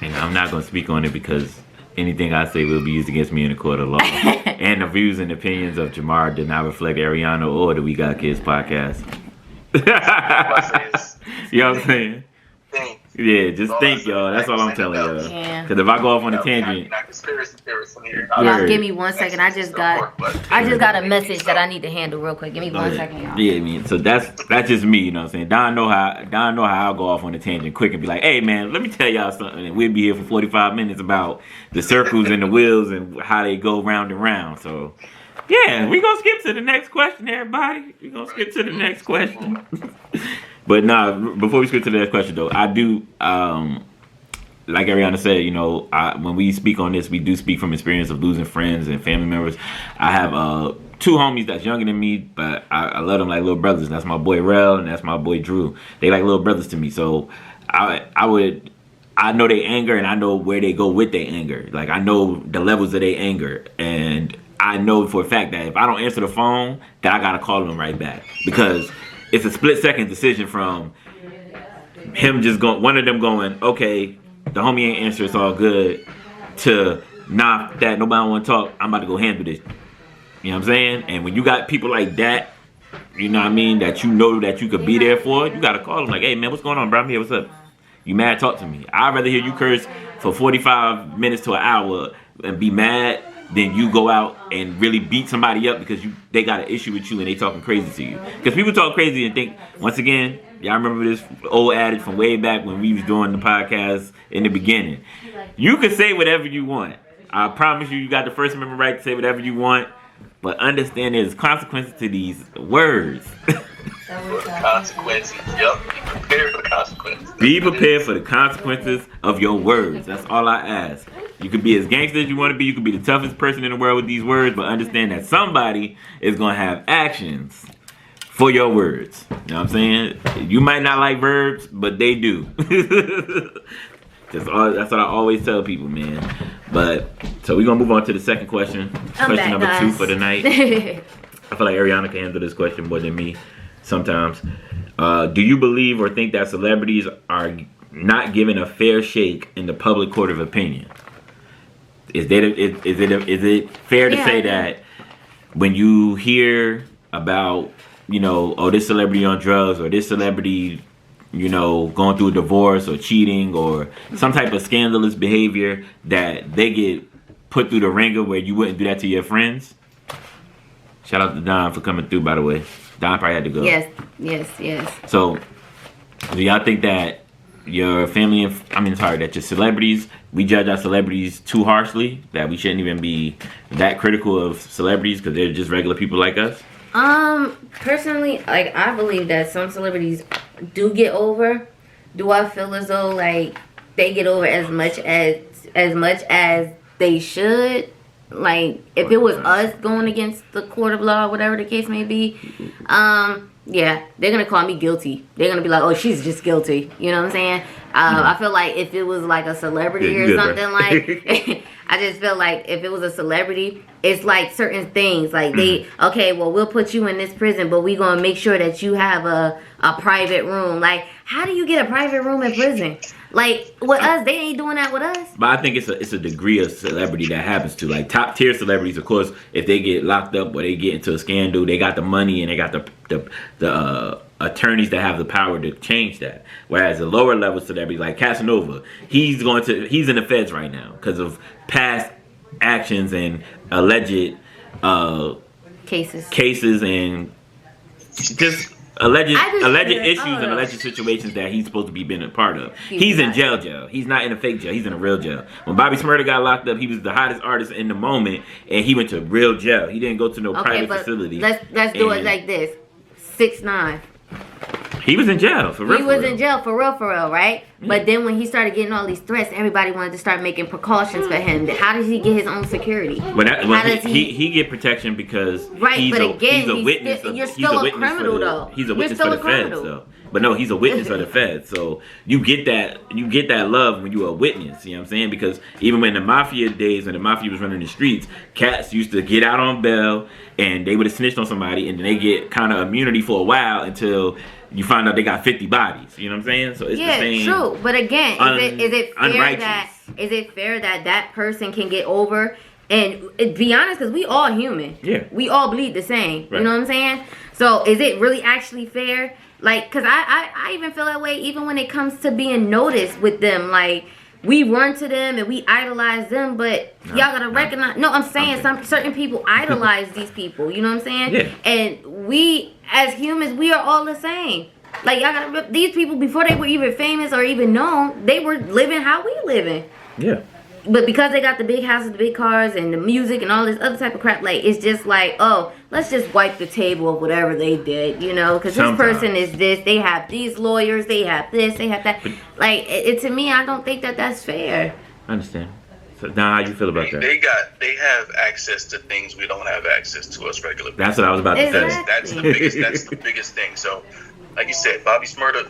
And I'm not going to speak on it because anything I say will be used against me in a court of law. And the views and opinions of Jamar did not reflect Ariana or the We Got Kids podcast. You know what I'm saying? Yeah, just think, y'all. That's all I'm telling y'all. Yeah. Because if I go off on a tangent, Y'all, give me 1 second. I just got a message that I need to handle real quick. Give me 1 second, y'all. Yeah, I mean, so that's just me. You know what I'm saying? Don know how I'll go off on a tangent quick and be like, "Hey, man, let me tell y'all something." And we'll be here for 45 minutes about the circles and the wheels and how they go round and round. So, yeah, we gonna skip to the next question, everybody. We gonna skip to the next question. But nah, before we skip to the next question, though, I do, like Ariana said, when we speak on this, we do speak from experience of losing friends and family members. I have 2 homies that's younger than me, but I love them like little brothers. That's my boy Rel and that's my boy Drew. They like little brothers to me. So I know their anger and I know where they go with their anger. Like, I know the levels of their anger, and I know for a fact that if I don't answer the phone, that I gotta call them right back, because it's a split-second decision from him just going, one of them going, okay, the homie ain't answer, it's all good, to, nah, that nobody want to talk, I'm about to go handle this. You know what I'm saying? And when you got people like that, you know what I mean, that you could be there for, you got to call them like, hey, man, what's going on, bro? I'm here, what's up? You mad? Talk to me. I'd rather hear you curse for 45 minutes to an hour and be mad than you go out and really beat somebody up because they got an issue with you and they talking crazy to you. Because people talk crazy and think, once again, y'all remember this old adage from way back when we was doing the podcast in the beginning. You can say whatever you want. I promise you got the First Amendment right to say whatever you want, but understand there's consequences to these words. Consequences, yep. Be prepared for the consequences. Be prepared for the consequences of your words. That's all I ask. You can be as gangster as you want to be. You can be the toughest person in the world with these words, but understand that somebody is going to have actions for your words. You know what I'm saying? You might not like verbs, but they do. That's what I always tell people, man. But, so we're going to move on to the second question. Question number 2 for the night. I feel like Ariana can handle this question more than me sometimes. Do you believe or think that celebrities are not given a fair shake in the public court of opinion? Is it fair to say that when you hear about, this celebrity on drugs or this celebrity, going through a divorce or cheating or some type of scandalous behavior, that they get put through the ringer where you wouldn't do that to your friends? Shout out to Don for coming through, by the way. Don probably had to go. Yes. So, do y'all think that your family, that your celebrities, we judge our celebrities too harshly, that we shouldn't even be that critical of celebrities because they're just regular people like us? Personally, I believe that some celebrities do get over. Do I feel as though they get over as much as they should? Like, if it was us going against the court of law, whatever the case may be, yeah, they're gonna call me guilty. They're gonna be like, oh, she's just guilty. You know what I'm saying? I feel like if it was like a celebrity or something like, I just feel like if it was a celebrity, it's like certain things. Like okay, well, we'll put you in this prison, but we gonna make sure that you have a private room. Like, how do you get a private room in prison? Like, with us, they ain't doing that with us. But I think it's a degree of celebrity that happens to. Like, top tier celebrities, of course, if they get locked up or they get into a scandal, they got the money and they got the attorneys that have the power to change that. Whereas the lower level celebrities like Casanova, he's in the feds right now because of past actions and alleged cases and just alleged issues and know. alleged situations that he's supposed to be been a part of. He's in jail. He's not in a fake jail. He's in a real jail. When Bobby Shmurda got locked up, he was the hottest artist in the moment, and he went to real jail. He didn't go to no private facility. Let's do it like this. 6ix9ine. He was in jail for real. He was in jail for real, right? Yeah. But then when he started getting all these threats, everybody wanted to start making precautions for him. How does he get his own security? He get protection because he's a witness. You're still a criminal, though. He's a witness for the feds, though. But no, he's a witness for the feds. So you get that love when you're a witness. You know what I'm saying? Because even when the mafia days, when the mafia was running the streets, cats used to get out on bail and they would have snitched on somebody, and then they get kind of immunity for a while until you find out they got 50 bodies. You know what I'm saying? So it's the same. Yeah, true. But again, is it fair that person can get over? And be honest, because we all human. Yeah. We all bleed the same. Right. You know what I'm saying? So is it really actually fair? Like, because I even feel that way even when it comes to being noticed with them. Like, we run to them and we idolize them, but y'all gotta recognize. No, I'm saying certain people idolize these people. You know what I'm saying? Yeah. And we, as humans, we are all the same. Like, y'all gotta, these people, before they were even famous or even known, they were living how we living. Yeah. But because they got the big houses, the big cars, and the music and all this other type of crap, like, it's just like, oh, let's just wipe the table of whatever they did, you know? Because this person is this, they have these lawyers, they have this, they have that. Like, to me, I don't think that's fair. I understand. So now, how you feel about that? They have access to things we don't have access to us regular people. That's what I was about to say. That's the biggest thing. So, like you said, Bobby Shmurda,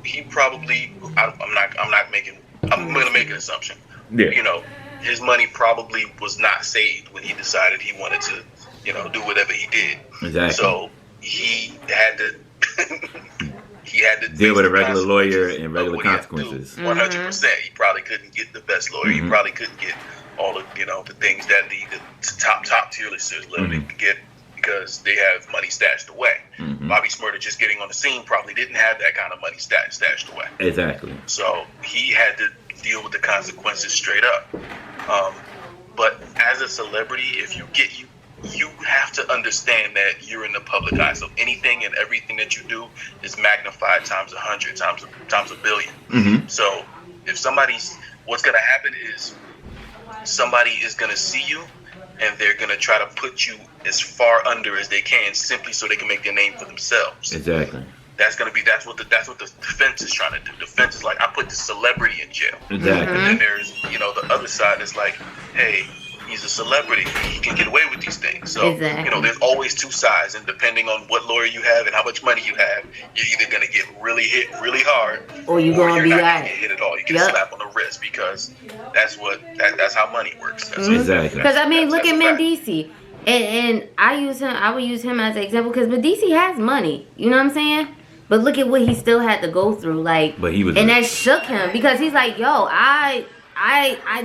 he probably, I'm going to make an assumption. Yeah. You know, his money probably was not saved when he decided he wanted to, you know, do whatever he did. Exactly. So he had to deal with a regular lawyer and regular consequences. 100%. He probably couldn't get the best lawyer. He probably couldn't get all of, you know, the things that the top tier listers literally get because they have money stashed away. Bobby Shmurda just getting on the scene probably didn't have that kind of money stashed away. Exactly. So he had to deal with the consequences straight up. But as a celebrity, if you have to understand that you're in the public eye. So anything and everything that you do is magnified times 100, times a billion. So if what's going to happen is somebody is going to see you and they're going to try to put you as far under as they can simply so they can make their name for themselves. Exactly. That's what the defense is trying to do. The defense is like, I put the celebrity in jail. Exactly. And then there's, you know, the other side is like, hey, he's a celebrity. He can get away with these things. So, you know, there's always two sides. And depending on what lawyer you have and how much money you have, you're either going to get really hit really hard or you're not going to get hit at all. You get a slap on the wrist because that's how money works. Exactly. Because, I mean, look at Mendici. And I would use him as an example because Mendici has money. You know what I'm saying? But look at what he still had to go through, like, and that shook him because he's like, yo, I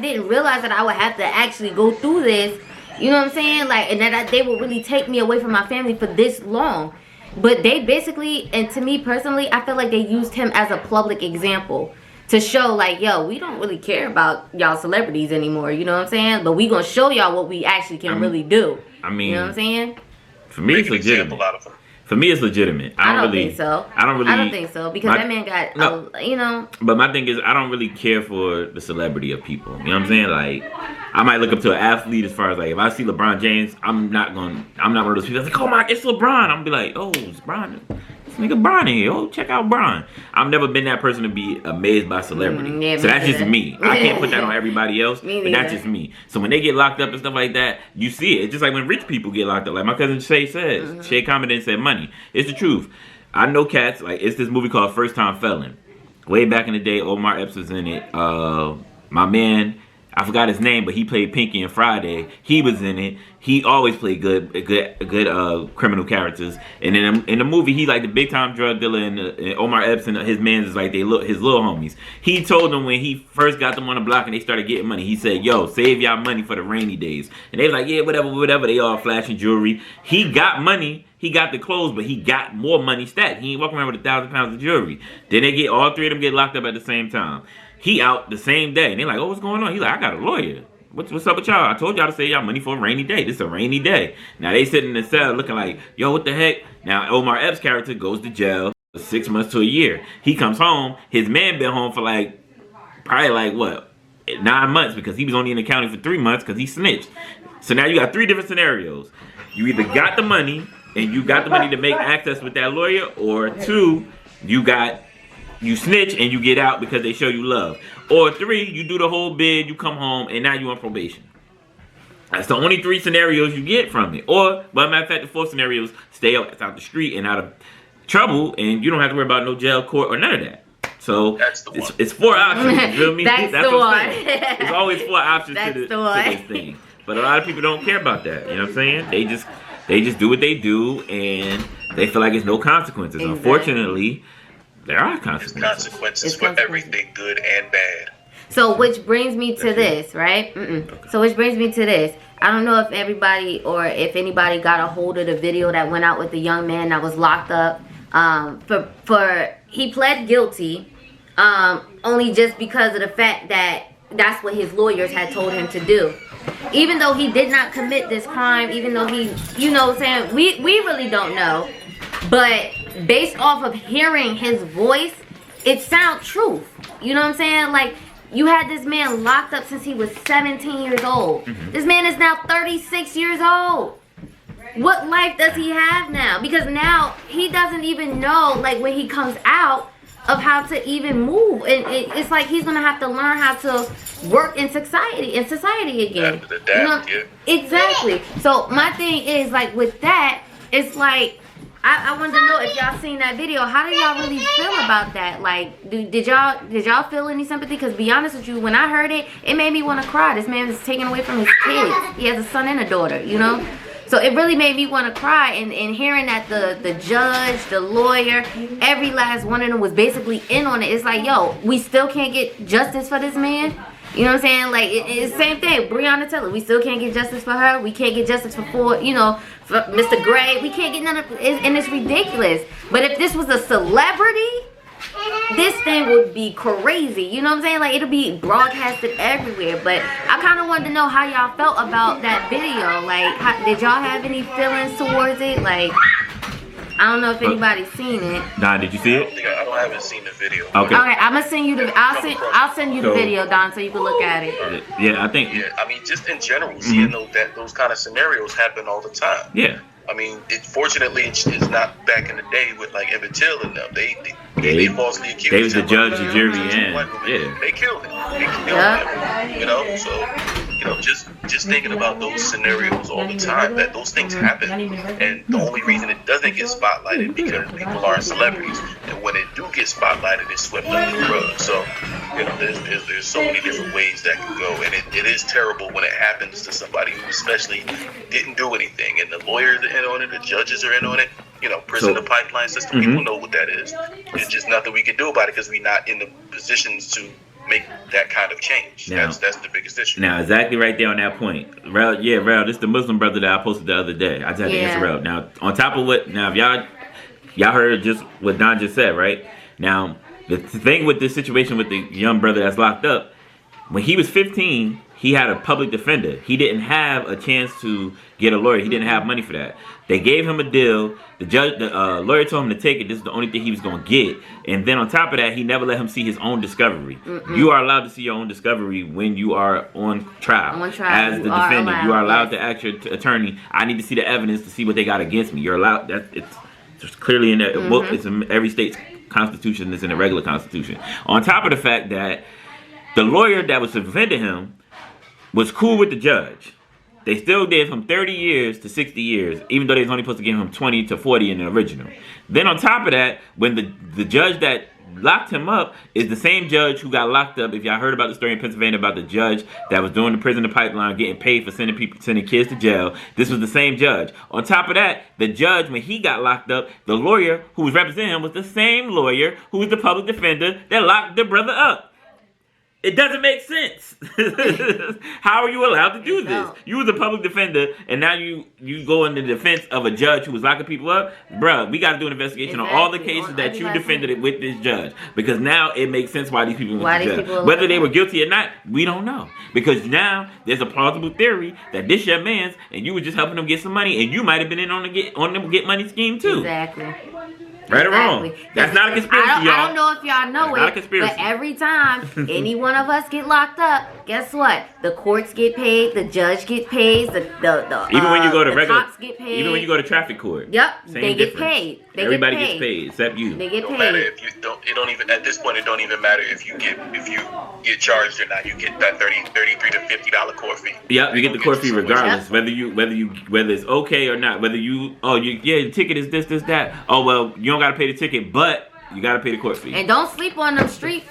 didn't realize that I would have to actually go through this, you know what I'm saying? Like, and that they would really take me away from my family for this long. But they basically, and to me personally, I feel like they used him as a public example to show, like, yo, we don't really care about y'all celebrities anymore, you know what I'm saying? But we gonna show y'all what we actually can really do. I mean, you know what I'm saying? For me, it's legitimate. For me, it's legitimate. I don't think so. I don't think so because that man got, you know. But my thing is, I don't really care for the celebrity of people. You know what I'm saying? Like, I might look up to an athlete as far as like if I see LeBron James, I'm not one of those people that's like, oh my, it's LeBron. I'm gonna be like, oh, it's Bron. This nigga Bron in here. Oh, check out Bron. I've never been that person to be amazed by celebrity. So that's just me. I can't put that on everybody else, but that's just me. So when they get locked up and stuff like that, you see it. It's just like when rich people get locked up. Like my cousin Shay says. Shay commented and said money. It's the truth. I know cats, like it's this movie called First Time Felon. Way back in the day, Omar Epps was in it. My man, I forgot his name, but he played Pinky and Friday. He was in it. He always played good criminal characters. And in the movie, he like the big time drug dealer, and Omar Epps and his mans is like his little homies. He told them when he first got them on the block and they started getting money, he said, "Yo, save y'all money for the rainy days." And they was like, "Yeah, whatever." They all flashing jewelry. He got money. He got the clothes, but he got more money stacked. He ain't walking around with 1,000 pounds of jewelry. Then all three of them get locked up at the same time. He out the same day. And they're like, oh, what's going on? He's like, I got a lawyer. what's up with y'all? I told y'all to save y'all money for a rainy day. This is a rainy day. Now they sitting in the cell looking like, yo, what the heck? Now Omar Epps' character goes to jail for 6 months to a year. He comes home. His man been home for probably 9 months because he was only in the county for 3 months because he snitched. So now you got 3 different scenarios. You either got the money and you got the money to make access with that lawyer, or 2, you snitch and you get out because they show you love. Or 3, you do the whole bid, you come home, and now you're on probation. That's the only 3 scenarios you get from it. Or, but matter of fact, the 4 scenarios, stay out the street and out of trouble, and you don't have to worry about no jail, court, or none of that. So it's 4 options. You feel me? That's what the I'm one. saying. There's always 4 options to this thing. But a lot of people don't care about that. You know what I'm saying? They just do what they do, and they feel like there's no consequences. Exactly. Unfortunately, there are consequences. For everything, good and bad. So, which brings me to this, right? So, which brings me to this. I don't know if everybody or if anybody got a hold of the video that went out with the young man that was locked up. He pled guilty, only just because of the fact that that's what his lawyers had told him to do. Even though he did not commit this crime, even though he, you know what I'm saying, we really don't know. But based off of hearing his voice, it sounds truth. You know what I'm saying? Like, you had this man locked up since he was 17 years old. This man is now 36 years old. What life does he have now? Because now he doesn't even know, like, when he comes out, of how to even move. And it's like he's going to have to learn how to work in society again. Exactly. So my thing is, like, with that, it's like, I wanted to know if y'all seen that video. How do y'all really feel about that? Like, did y'all feel any sympathy? Because be honest with you, when I heard it, it made me want to cry. This man is taken away from his kids. He has a son and a daughter, you know? So it really made me want to cry. And hearing that the judge, the lawyer, every last one of them was basically in on it. It's like, yo, we still can't get justice for this man. You know what I'm saying? Like, it's the same thing. Breonna Taylor, we still can't get justice for her. We can't get justice for Mr. Gray. We can't get none of it, and it's ridiculous. But if this was a celebrity, this thing would be crazy. You know what I'm saying? Like, it'll be broadcasted everywhere. But I kind of wanted to know how y'all felt about that video. Like, did y'all have any feelings towards it? Like, I don't know if anybody's seen it. Don, did you see it? I haven't seen the video. Okay. I'm gonna send you the. I'll send you the video, Don, so you can look at it. Yeah, I think. Yeah, I mean, just in general, seeing those kind of scenarios happen all the time. Yeah. I mean, fortunately, it's not back in the day with like Emmett Till and them. They falsely accused him. They was the judge, the jury, and they killed him. You know, so just thinking about those scenarios all the time, that those things happen, and the only reason it doesn't get spotlighted because people aren't celebrities, and when it do get spotlighted, it's swept under the rug. So, you know, there's so many different ways that can go, and it is terrible when it happens to somebody who especially didn't do anything, and the lawyers are in on it, the judges are in on it. You know, prison to pipeline system, people know what that is. It's just nothing we can do about it because we're not in the positions to make that kind of change. Now, that's the biggest issue. Now, exactly right there on that point. Rel, this is the Muslim brother that I posted the other day. I just had to answer Rel. Now, on top of what, now, if y'all heard just what Don just said, right? Now, the thing with this situation with the young brother that's locked up, when he was 15, he had a public defender. He didn't have a chance to get a lawyer. He didn't have money for that. They gave him a deal. The lawyer told him to take it. This is the only thing he was going to get. And then on top of that, he never let him see his own discovery. You are allowed to see your own discovery when you are on trial. As the defendant, you are allowed to ask your attorney, I need to see the evidence to see what they got against me. You're allowed. It's clearly in there. It's in every state's constitution. It's in the regular constitution. On top of the fact that the lawyer that was defending him was cool with the judge. They still gave him 30 years to 60 years, even though they was only supposed to give him 20 to 40 in the original. Then on top of that, when the judge that locked him up is the same judge who got locked up. If y'all heard about the story in Pennsylvania about the judge that was doing the prison to pipeline, getting paid for sending kids to jail, this was the same judge. On top of that, the judge, when he got locked up, the lawyer who was representing him was the same lawyer who was the public defender that locked the brother up. It doesn't make sense. How are you allowed to do this? No. You was a public defender, and now you go in the defense of a judge who was locking people up. Bruh, we got to do an investigation on all the Exactly. cases that you defended with this judge. Because now it makes sense why these people went to jail. people are Whether they locked were up. guilty or not, we don't know. Because now there's a plausible theory that this your man's, and you were just helping them get some money, and you might have been in on them get money scheme too. Exactly. Right or wrong? Exactly. That's not a conspiracy, y'all. I don't know if y'all know That's not a it, conspiracy. but every time any one of us get locked up, guess what? The courts get paid, the judge get paid, the Even when you go to the regular, cops get paid. even when you go to traffic court. Yep, same they get difference. paid. They Everybody get paid. gets paid except you. They get It don't matter paid. if you don't. It don't even at this point. It don't even matter if you get charged or not. You get that $33 to $50 court fee. Yep, you get the court fee somewhere. regardless, whether it's okay or not. Whether the ticket is this, that. Oh well, you don't gotta pay the ticket, but you gotta pay the court fee. And don't sleep on them street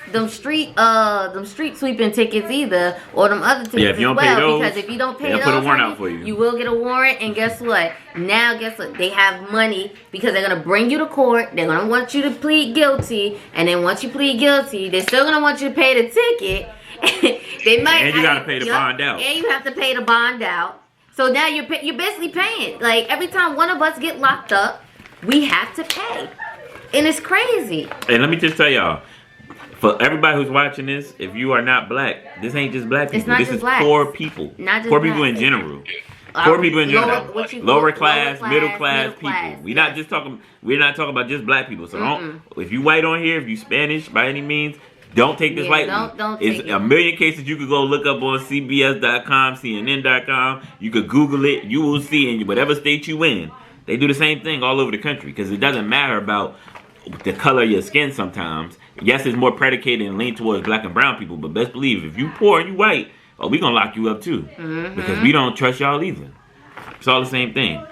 sweeping tickets either, or them other tickets Yeah, if you as don't pay well. those, Because if you don't pay they'll those, put a warrant honey, out for you. you will get a warrant. And guess what? They have money because they're gonna bring you to court. They're gonna want you to plead guilty, and then once you plead guilty, they're still gonna want you to pay the ticket. They might. And you gotta pay the bond out. And you have to pay the bond out. So now you're basically paying. Like every time one of us get locked up, we have to pay. And it's crazy. And let me just tell y'all, for everybody who's watching this, if you are not black, this ain't just black people. not This just is blacks. poor people. Not just poor people blacks. in general. Poor people in general. Lower class, middle class people. We're not talking about just black people. So don't, if you white on here, if you Spanish by any means, don't take this lightly. Don't It's take it. a million cases you could go look up on CBS.com, CNN.com. You could Google it. You will see in whatever state you in. They do the same thing all over the country because it doesn't matter about the color of your skin sometimes. Yes, it's more predicated and leaned towards black and brown people, but best believe if you poor and you white, we gonna lock you up too. Because we don't trust y'all either. It's all the same thing.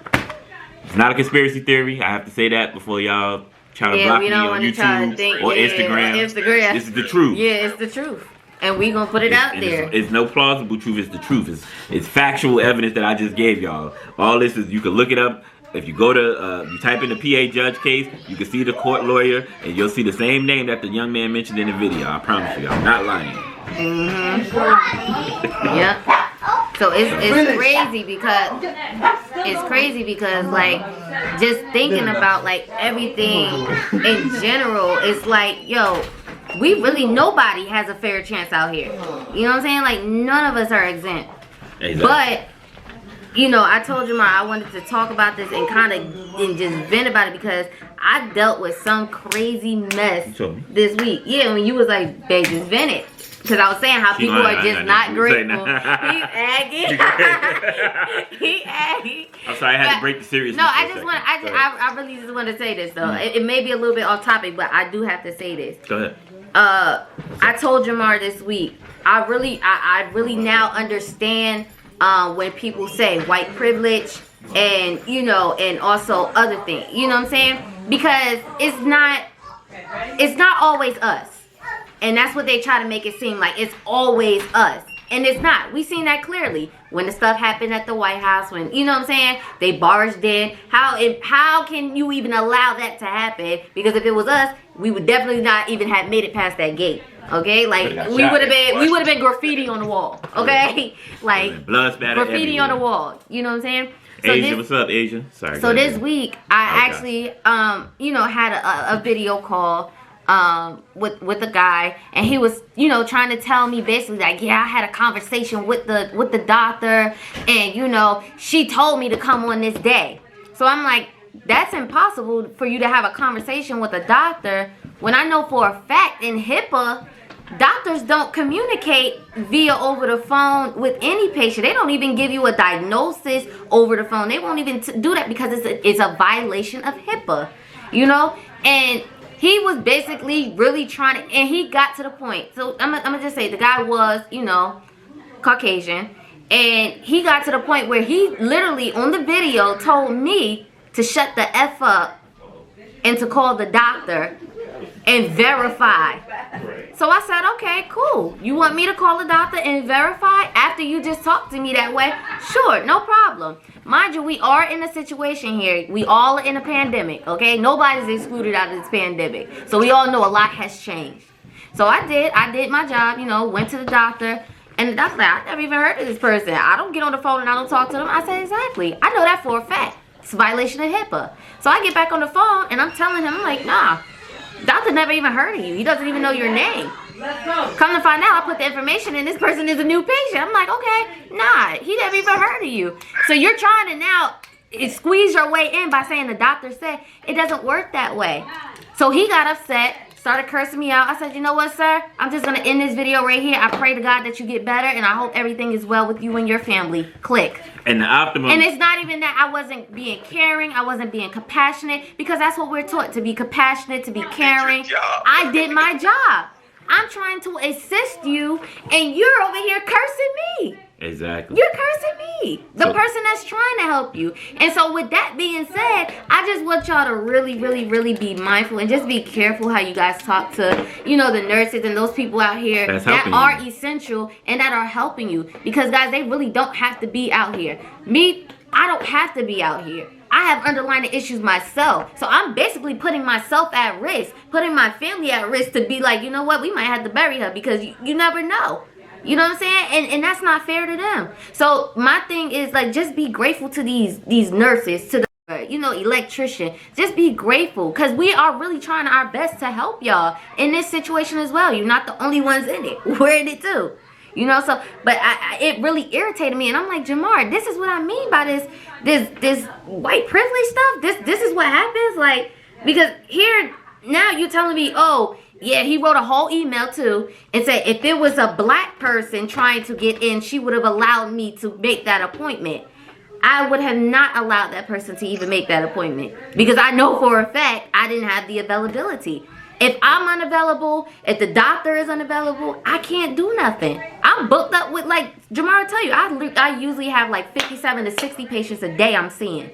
It's not a conspiracy theory. I have to say that before y'all try to block we me don't on want to try to YouTube think. or Yeah, Instagram. Instagram. This is the truth. Yeah, it's the truth. And we gonna put it out And there. It's no plausible truth. It's the truth. It's factual evidence that I just gave y'all. All this is, you can look it up. If you go to, you type in the PA judge case, you can see the court lawyer, and you'll see the same name that the young man mentioned in the video. I promise you, I'm not lying. Yep. So it's crazy because like just thinking about like everything in general, it's like, yo, nobody has a fair chance out here. You know what I'm saying? Like none of us are exempt. Exactly. But I told Jamar I wanted to talk about this and just vent about it because I dealt with some crazy mess this week. Yeah, when you was like, babe, just vent it. Because I was saying how people are just not grateful. He's aggy. He aggy. I'm sorry, I had to break the seriousness. No, for a second. I really just want to say this though. It may be a little bit off topic, but I do have to say this. Go ahead. I told Jamar this week. I really now understand when people say white privilege and and also other things. You know what I'm saying? Because it's not always us. And that's what they try to make it seem like. It's always us. And it's not. We seen that clearly when the stuff happened at the White House. When, you know what I'm saying, they barged in. How can you even allow that to happen? Because if it was us, we would definitely not even have made it past that gate. Okay? Like, we would have been graffiti on the wall. Okay? Like, blood spatter graffiti on the wall. You know what I'm saying? So Asia, what's up, Asia? Sorry. So this week, I actually, had a video call with a guy, and he was trying to tell me basically like, yeah, I had a conversation with the doctor, and she told me to come on this day. So I'm like, that's impossible for you to have a conversation with a doctor when I know for a fact in HIPAA doctors don't communicate via over the phone with any patient. They don't even give you a diagnosis over the phone. They won't even do that because it's a violation of HIPAA, and he was basically really trying to, and he got to the point. So I'm gonna just say the guy was, Caucasian, and he got to the point where he literally on the video told me to shut the F up and to call the doctor and verify. So I said, okay, cool. You want me to call the doctor and verify after you just talked to me that way? Sure, no problem. Mind you, we are in a situation here. We all are in a pandemic, okay? Nobody's excluded out of this pandemic. So we all know a lot has changed. So I did my job, you know, went to the doctor. And the doctor like, I never even heard of this person. I don't get on the phone and I don't talk to them. I said, exactly. I know that for a fact. It's a violation of HIPAA. So I get back on the phone and I'm telling him, I'm like, nah, doctor never even heard of you. He doesn't even know your name. Come to find out, I put the information in, this person is a new patient. I'm like, okay, nah, he never even heard of you. So you're trying to now squeeze your way in by saying the doctor said. It doesn't work that way. So he got upset, started cursing me out. I said, you know what, sir? I'm just going to end this video right here. I pray to God that you get better, and I hope everything is well with you and your family. Click. And the optimum. And it's not even that I wasn't being caring. I wasn't being compassionate, because that's what we're taught, to be compassionate, to be caring. I did my job. I'm trying to assist you, and you're over here cursing me. Exactly. You're cursing me, the person that's trying to help you. And so with that being said, I just want y'all to really, really, really be mindful and just be careful how you guys talk to, you know, the nurses and those people out here that are essential and that are helping you. Because guys, they really don't have to be out here. Me, I don't have to be out here. I have underlying issues myself. So I'm basically putting myself at risk, putting my family at risk to be like, you know what, we might have to bury her, because you never know. You know what I'm saying? And that's not fair to them. So my thing is, like, just be grateful to these nurses, to the, you know, electrician. Just be grateful, because we are really trying our best to help y'all in this situation as well. You're not the only ones in it. We're in it too. You know, so, but it really irritated me. And I'm like, Jamar, this is what I mean by this white privilege stuff. This is what happens. Like, because here, now you're telling me, oh, yeah, he wrote a whole email too and said if it was a black person trying to get in, she would have allowed me to make that appointment. I would have not allowed that person to even make that appointment, because I know for a fact I didn't have the availability. If I'm unavailable, if the doctor is unavailable, I can't do nothing. I'm booked up with, like, Jamar will tell you, I usually have like 57 to 60 patients a day I'm seeing.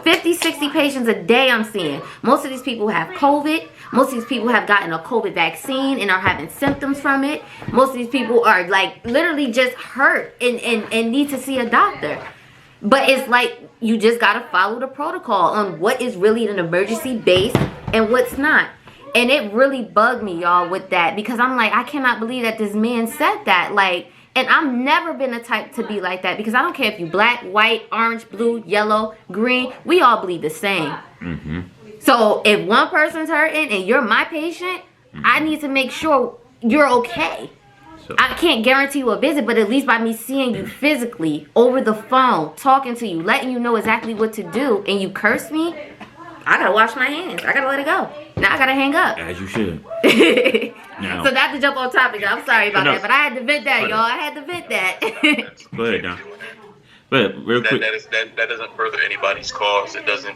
50, 60 patients a day I'm seeing. Most of these people have COVID. Most of these people have gotten a COVID vaccine and are having symptoms from it. Most of these people are, like, literally just hurt and need to see a doctor. But it's like, you just got to follow the protocol on what is really an emergency base and what's not. And it really bugged me, y'all, with that, because I'm like, I cannot believe that this man said that. Like, and I've never been the type to be like that, because I don't care if you black, white, orange, blue, yellow, green. We all bleed the same. So if one person's hurting and you're my patient, I need to make sure you're okay. I can't guarantee you a visit, but at least by me seeing you physically over the phone, talking to you, letting you know exactly what to do, and you curse me, I gotta wash my hands. I gotta let it go. Now I gotta hang up. As you should. No. So not to jump on topic, I'm sorry about that, but I had to vent that, y'all. I had to vent that. Go ahead, Don. But real quick, that doesn't further anybody's cause. It doesn't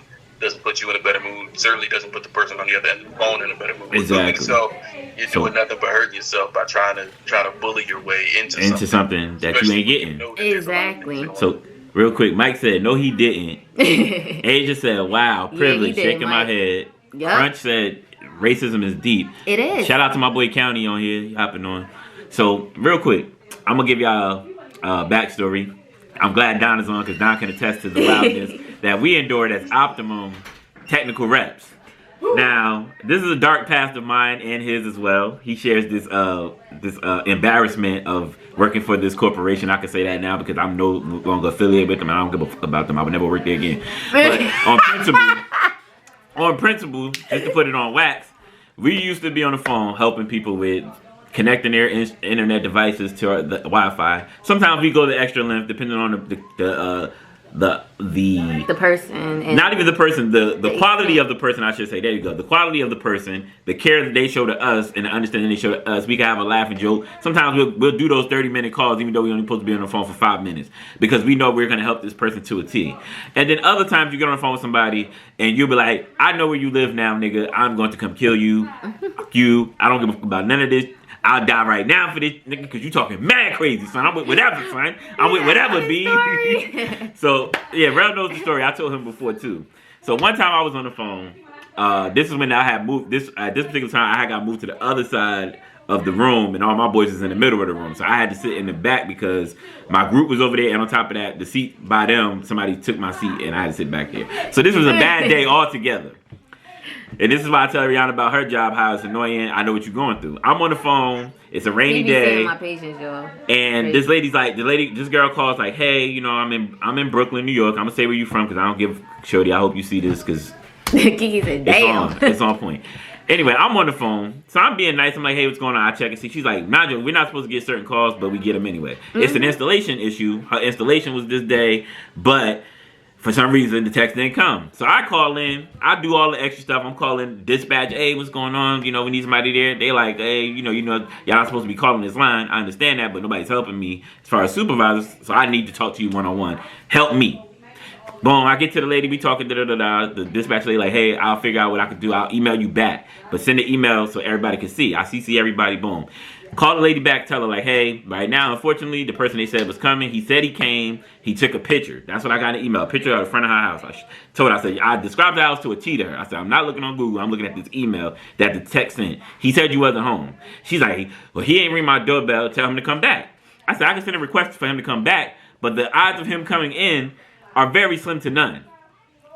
put you in a better mood. Certainly doesn't put the person on the other end of the phone in a better mood. Exactly. So you're doing nothing but hurting yourself by trying to bully your way into something that you ain't getting. Exactly. So real quick, Mike said no, he didn't. Asia said, "Wow, privilege." Yeah, shaking my head. Yep. Crunch said, "Racism is deep." It is. Shout out to my boy County on here, hopping on. So real quick, I'm gonna give y'all a backstory. I'm glad Don is on, because Don can attest to the loudness that we endured as Optimum technical reps. Now, this is a dark past of mine and his as well. He shares this embarrassment of working for this corporation. I can say that now because I'm no longer affiliated with them, and I don't give a fuck about them. I would never work there again. But on principle, just to put it on wax, we used to be on the phone helping people with connecting their internet devices to the Wi-Fi. Sometimes we go the extra length, depending on the person, and not even the person, the quality of the person, I should say. There you go. The quality of the person, the care that they show to us, and the understanding they show to us. We can have a laugh and joke. Sometimes we'll do those 30-minute calls, even though we're only supposed to be on the phone for 5 minutes, because we know we're going to help this person to a T. And then other times you get on the phone with somebody and you'll be like, I know where you live now, nigga. I'm going to come kill you. Fuck you. I don't give a fuck about none of this. I'll die right now for this, nigga, because you talking mad crazy, son. I'm with whatever, son. I'm with whatever, B. So, yeah, Rel knows the story. I told him before, too. So, one time I was on the phone. This is when I had moved. At this particular time, I had got moved to the other side of the room, and all my boys was in the middle of the room. So, I had to sit in the back because my group was over there, and on top of that, the seat by them, somebody took my seat, and I had to sit back there. So, this was a bad day altogether. And this is why I tell Rihanna about her job, how it's annoying. I know what you're going through. I'm on the phone. It's a rainy day. My patience, y'all. And this lady's like, this girl calls like, hey, you know, I'm in Brooklyn, New York. I'm gonna say where you from because I don't give shorty. I hope you see this because Kiki said, damn. it's on point. Anyway, I'm on the phone, so I'm being nice. I'm like, hey, what's going on? I check and see. She's like, Nigel, we're not supposed to get certain calls, but we get them anyway. It's an installation issue. Her installation was this day, but for some reason, the text didn't come. So I call in. I do all the extra stuff. I'm calling dispatch. Hey, what's going on? You know, we need somebody there. They like, hey, you know, y'all not supposed to be calling this line. I understand that, but nobody's helping me as far as supervisors. So I need to talk to you one-on-one. Help me. Boom, I get to the lady, we talking, the dispatch lady like, hey, I'll figure out what I can do. I'll email you back. But send the email so everybody can see. I CC everybody, boom. Call the lady back, tell her like, hey, right now, unfortunately, the person they said was coming. He said he came. He took a picture. That's what I got in the email. A picture of the front of her house. I said, I described the house to a T to her. I said, I'm not looking on Google. I'm looking at this email that the text sent. He said you wasn't home. She's like, well, he ain't ring my doorbell. Tell him to come back. I said, I can send a request for him to come back, but the odds of him coming in are very slim to none.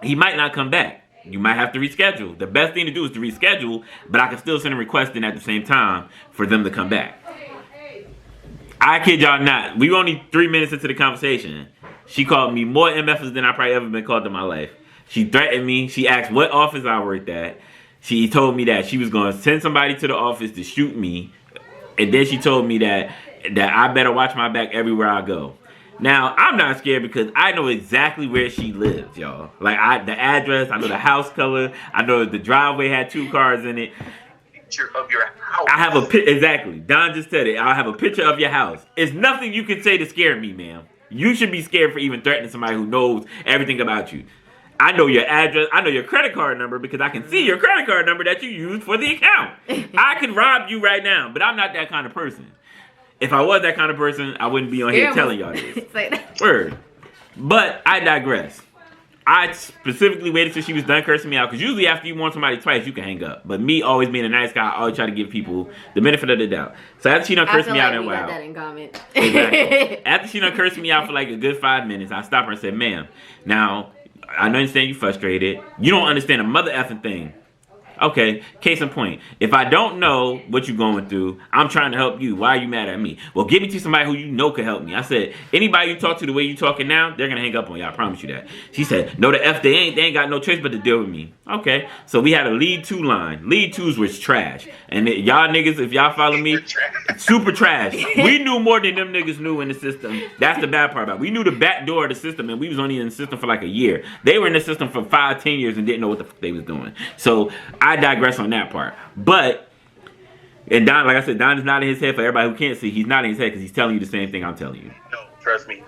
He might not come back. You might have to reschedule. The best thing to do is to reschedule, but I can still send a request in at the same time for them to come back. I kid y'all not. We were only 3 minutes into the conversation. She called me more MFs than I probably ever been called in my life. She threatened me. She asked what office I worked at. She told me that she was going to send somebody to the office to shoot me. And then she told me that I better watch my back everywhere I go. Now, I'm not scared because I know exactly where she lives, y'all. Like, the address, I know the house color, I know the driveway had 2 cars in it. Picture of your house. I have a picture, exactly. Don just said it. I have a picture of your house. It's nothing you can say to scare me, ma'am. You should be scared for even threatening somebody who knows everything about you. I know your address. I know your credit card number because I can see your credit card number that you used for the account. I can rob you right now, but I'm not that kind of person. If I was that kind of person, I wouldn't be on here telling y'all this. Word. But I digress. I specifically waited till she was done cursing me out because usually after you warn somebody twice, you can hang up. But me always being a nice guy, I always try to give people the benefit of the doubt. So after she done cursed me out in a while. That in comment. Exactly. After she done cursed me out for like a good 5 minutes, I stopped her and said, ma'am, now, I understand you frustrated. You don't understand a mother effing thing. Okay, case in point. If I don't know what you're going through, I'm trying to help you. Why are you mad at me? Well, give me to somebody who you know can help me. I said, anybody you talk to the way you talking now, they're going to hang up on you. I promise you that. She said, no, the F they ain't got no choice but to deal with me. Okay, so we had a lead 2 line. Lead 2s was trash. And y'all niggas, if y'all follow me, super trash. We knew more than them niggas knew in the system. That's the bad part about it. We knew the back door of the system, and we was only in the system for like a year. They were in the system for 5-10 years and didn't know what the fuck they was doing. So I digress on that part. But, and Don, like I said, Don is not in his head. For everybody who can't see, he's not in his head because he's telling you the same thing I'm telling you. No, trust me.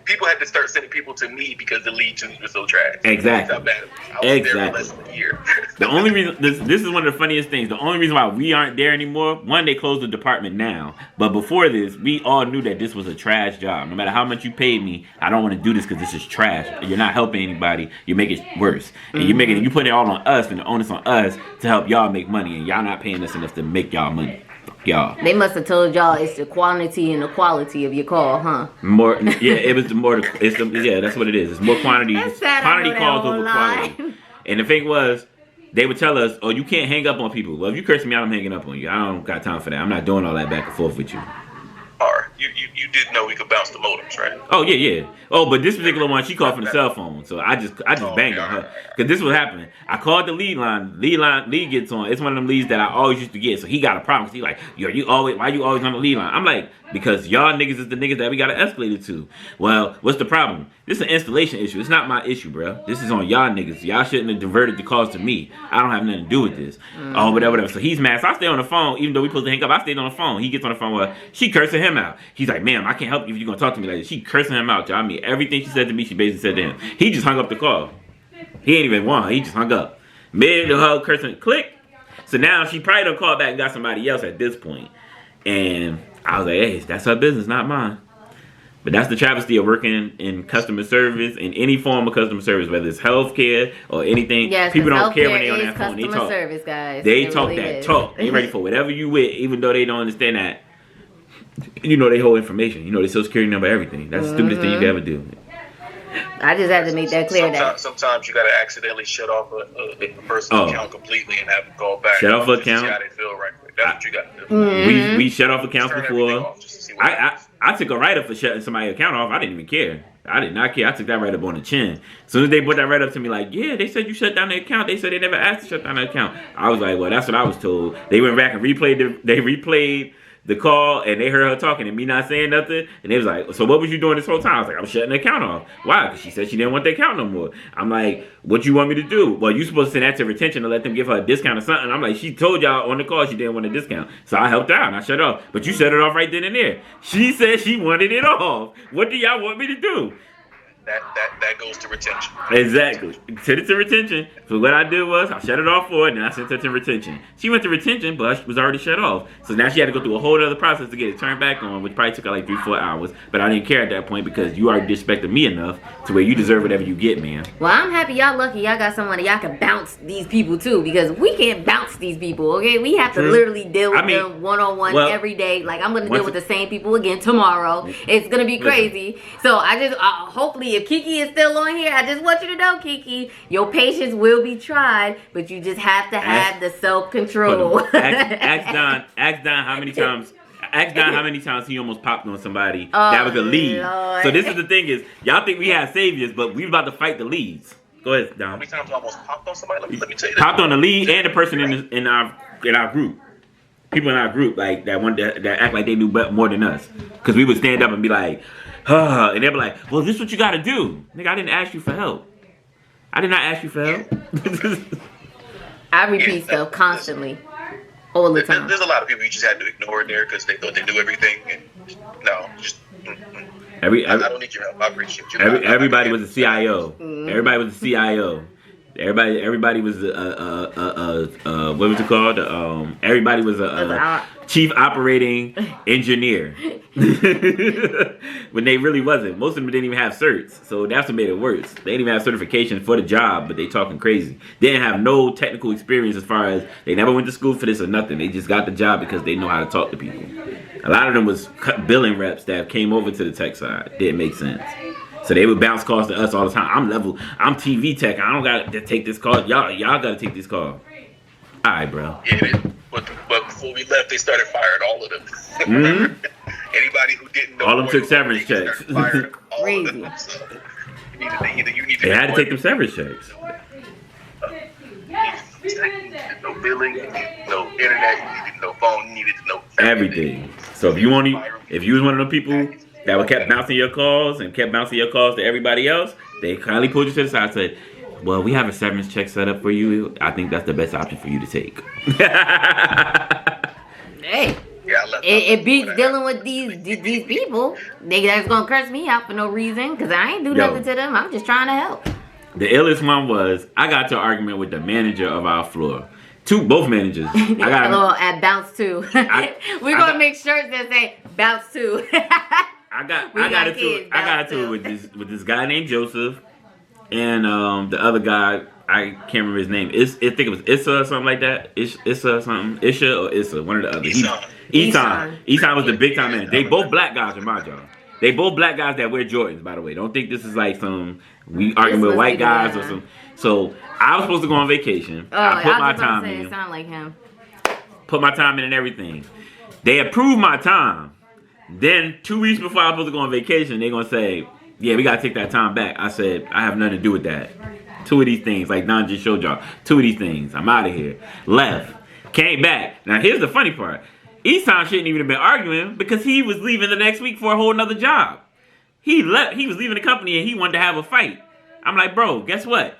People had to start sending people to me because the lead 2s were so trash. Exactly. That's how bad it was. I was there for less than a year. The only reason, this is one of the funniest things. The only reason why we aren't there anymore, one, they closed the department now. But before this, we all knew that this was a trash job. No matter how much you paid me, I don't want to do this because this is trash. You're not helping anybody. You make it worse. And you put it all on us and the onus on us to help y'all make money. And y'all not paying us enough to make y'all money. Y'all. They must have told y'all it's the quantity and the quality of your call, huh? More, yeah. It was yeah. That's what it is. It's more quantity. Quantity calls over quality. And the thing was, they would tell us, "Oh, you can't hang up on people." Well, if you curse me out, I'm hanging up on you. I don't got time for that. I'm not doing all that back and forth with you. You did know we could bounce the modems, right? Oh yeah. Oh, but this particular one, she called from the cell phone, so I just banged on her because this was happening. I called the lead line. Lead gets on. It's one of them leads that I always used to get. So he got a problem. He's like, why you always on the lead line? I'm like, because y'all niggas is the niggas that we gotta escalate it to. Well, what's the problem? This is an installation issue. It's not my issue, bro. This is on y'all niggas. Y'all shouldn't have diverted the calls to me. I don't have nothing to do with this. Oh, whatever. So he's mad. So I stay on the phone, even though we supposed to hang up. I stayed on the phone. He gets on the phone. Well, she cursing him out. He's like, ma'am, I can't help you if you're gonna talk to me like this. She cursing him out, y'all. I mean, everything she said to me, she basically said to him. He just hung up the call. He ain't even won. He just hung up. Made the whole cursing click. So now she probably done called back and got somebody else at this point. And I was like, hey, that's her business, not mine. But that's the travesty of working in customer service, in any form of customer service, whether it's healthcare or anything. Yes, people don't care when they on that phone. They talk. Service, guys. They talk really that talk. They ready for whatever you with, even though they don't understand that. You know, they whole information. You know, their social security number, everything. That's the stupidest thing you can ever do. I just had to make that clear. Sometimes you gotta accidentally shut off a person's account completely and have them call back. Shut off an account. See how they feel right quick. That's what you gotta do. We shut off accounts Turn everything before. off just to see what happens. I took a write-up for shutting somebody's account off. I didn't even care. I did not care. I took that write-up on the chin. As soon as they put that write-up to me, like, yeah, they said you shut down the account. They said they never asked to shut down the account. I was like, well, that's what I was told. They went back and replayed the call, and they heard her talking and me not saying nothing. And they was like, so what was you doing this whole time? I was like, I'm shutting the account off. Why? Because she said she didn't want the account no more. I'm like, what you want me to do? Well, you supposed to send that to retention to let them give her a discount or something. I'm like, she told y'all on the call she didn't want a discount. So I helped her out and I shut it off. But you shut it off right then and there. She said she wanted it off. What do y'all want me to do? That goes to retention. Exactly. Sent it to retention. So what I did was I shut it off for her and then I sent her to retention. She went to retention, but she was already shut off. So now she had to go through a whole other process to get it turned back on, which probably took her like 3-4 hours. But I didn't care at that point because you already disrespected me enough to where you deserve whatever you get, man. Well, I'm happy y'all lucky y'all got someone that y'all can bounce these people too, because we can't bounce these people, okay? We have to literally deal with them one-on-one every day. Like, I'm going to deal with the same people again tomorrow. It's going to be crazy. So I just, hopefully if Kiki is still on here, I just want you to know, Kiki, your patience will be tried, but you just have to have the self-control. Ask Don how many times. Ask Don how many times he almost popped on somebody that was a lead. Lord. So this is the thing is, y'all think we have saviors, but we about to fight the leads. Go ahead, Don. How many times I almost popped on somebody? Let me tell you that. Popped on the lead and the person in our group. People in our group like that act like they knew more than us, because we would stand up and be like, and they'd be like, well, this is what you got to do. Nigga, I didn't ask you for help. I did not ask you for help. I repeat stuff constantly, all the time. There's a lot of people you just had to ignore in there because they thought they knew everything. And no, just I don't need your help. I appreciate you. Everybody was a CIO. Everybody was a CIO. Everybody was what was it called? Everybody was a chief operating engineer. When they really wasn't. Most of them didn't even have certs, so that's what made it worse. They didn't even have certification for the job, but they talking crazy. They didn't have no technical experience as far as they never went to school for this or nothing. They just got the job because they know how to talk to people. A lot of them was billing reps that came over to the tech side. Didn't make sense. So they would bounce calls to us all the time. I'm TV tech. I don't got to take this call. Y'all got to take this call. All right, bro. Yeah, but before we left, they started firing all of them. Anybody who didn't know. All of them took severance checks. Crazy. So they had to take them severance checks. No billing, no internet, you needed no phone, you needed no everything. So if you was one of the people that kept bouncing your calls and kept bouncing your calls to everybody else, they kindly pulled you to the side and said, well, we have a severance check set up for you. I think that's the best option for you to take. Hey, it beats dealing with these people. That's going to curse me out for no reason, because I ain't do nothing to them. I'm just trying to help. The illest one was, I got to an argument with the manager of our floor. Both managers. I got at Bounce 2. We're going to make shirts that say Bounce 2. I got into it with this guy named Joseph and the other guy, I can't remember his name. I think it was Issa or something like that. Issa or something. Isha or Issa, one or the other. Isan was the big time man. They both black guys in my job. They both black guys that wear Jordans, by the way. Don't think this is like we arguing with white guys or some. So I was supposed to go on vacation. I put my time in. It sound like him. Put my time in and everything. They approved my time. Then 2 weeks before I was supposed to go on vacation, they're going to say, yeah, we got to take that time back. I said, I have nothing to do with that. 2 of these things, like Don just showed y'all. 2 of these things. I'm out of here. Left. Came back. Now, here's the funny part. Easton shouldn't even have been arguing because he was leaving the next week for a whole nother job. He was leaving the company and he wanted to have a fight. I'm bro, guess what?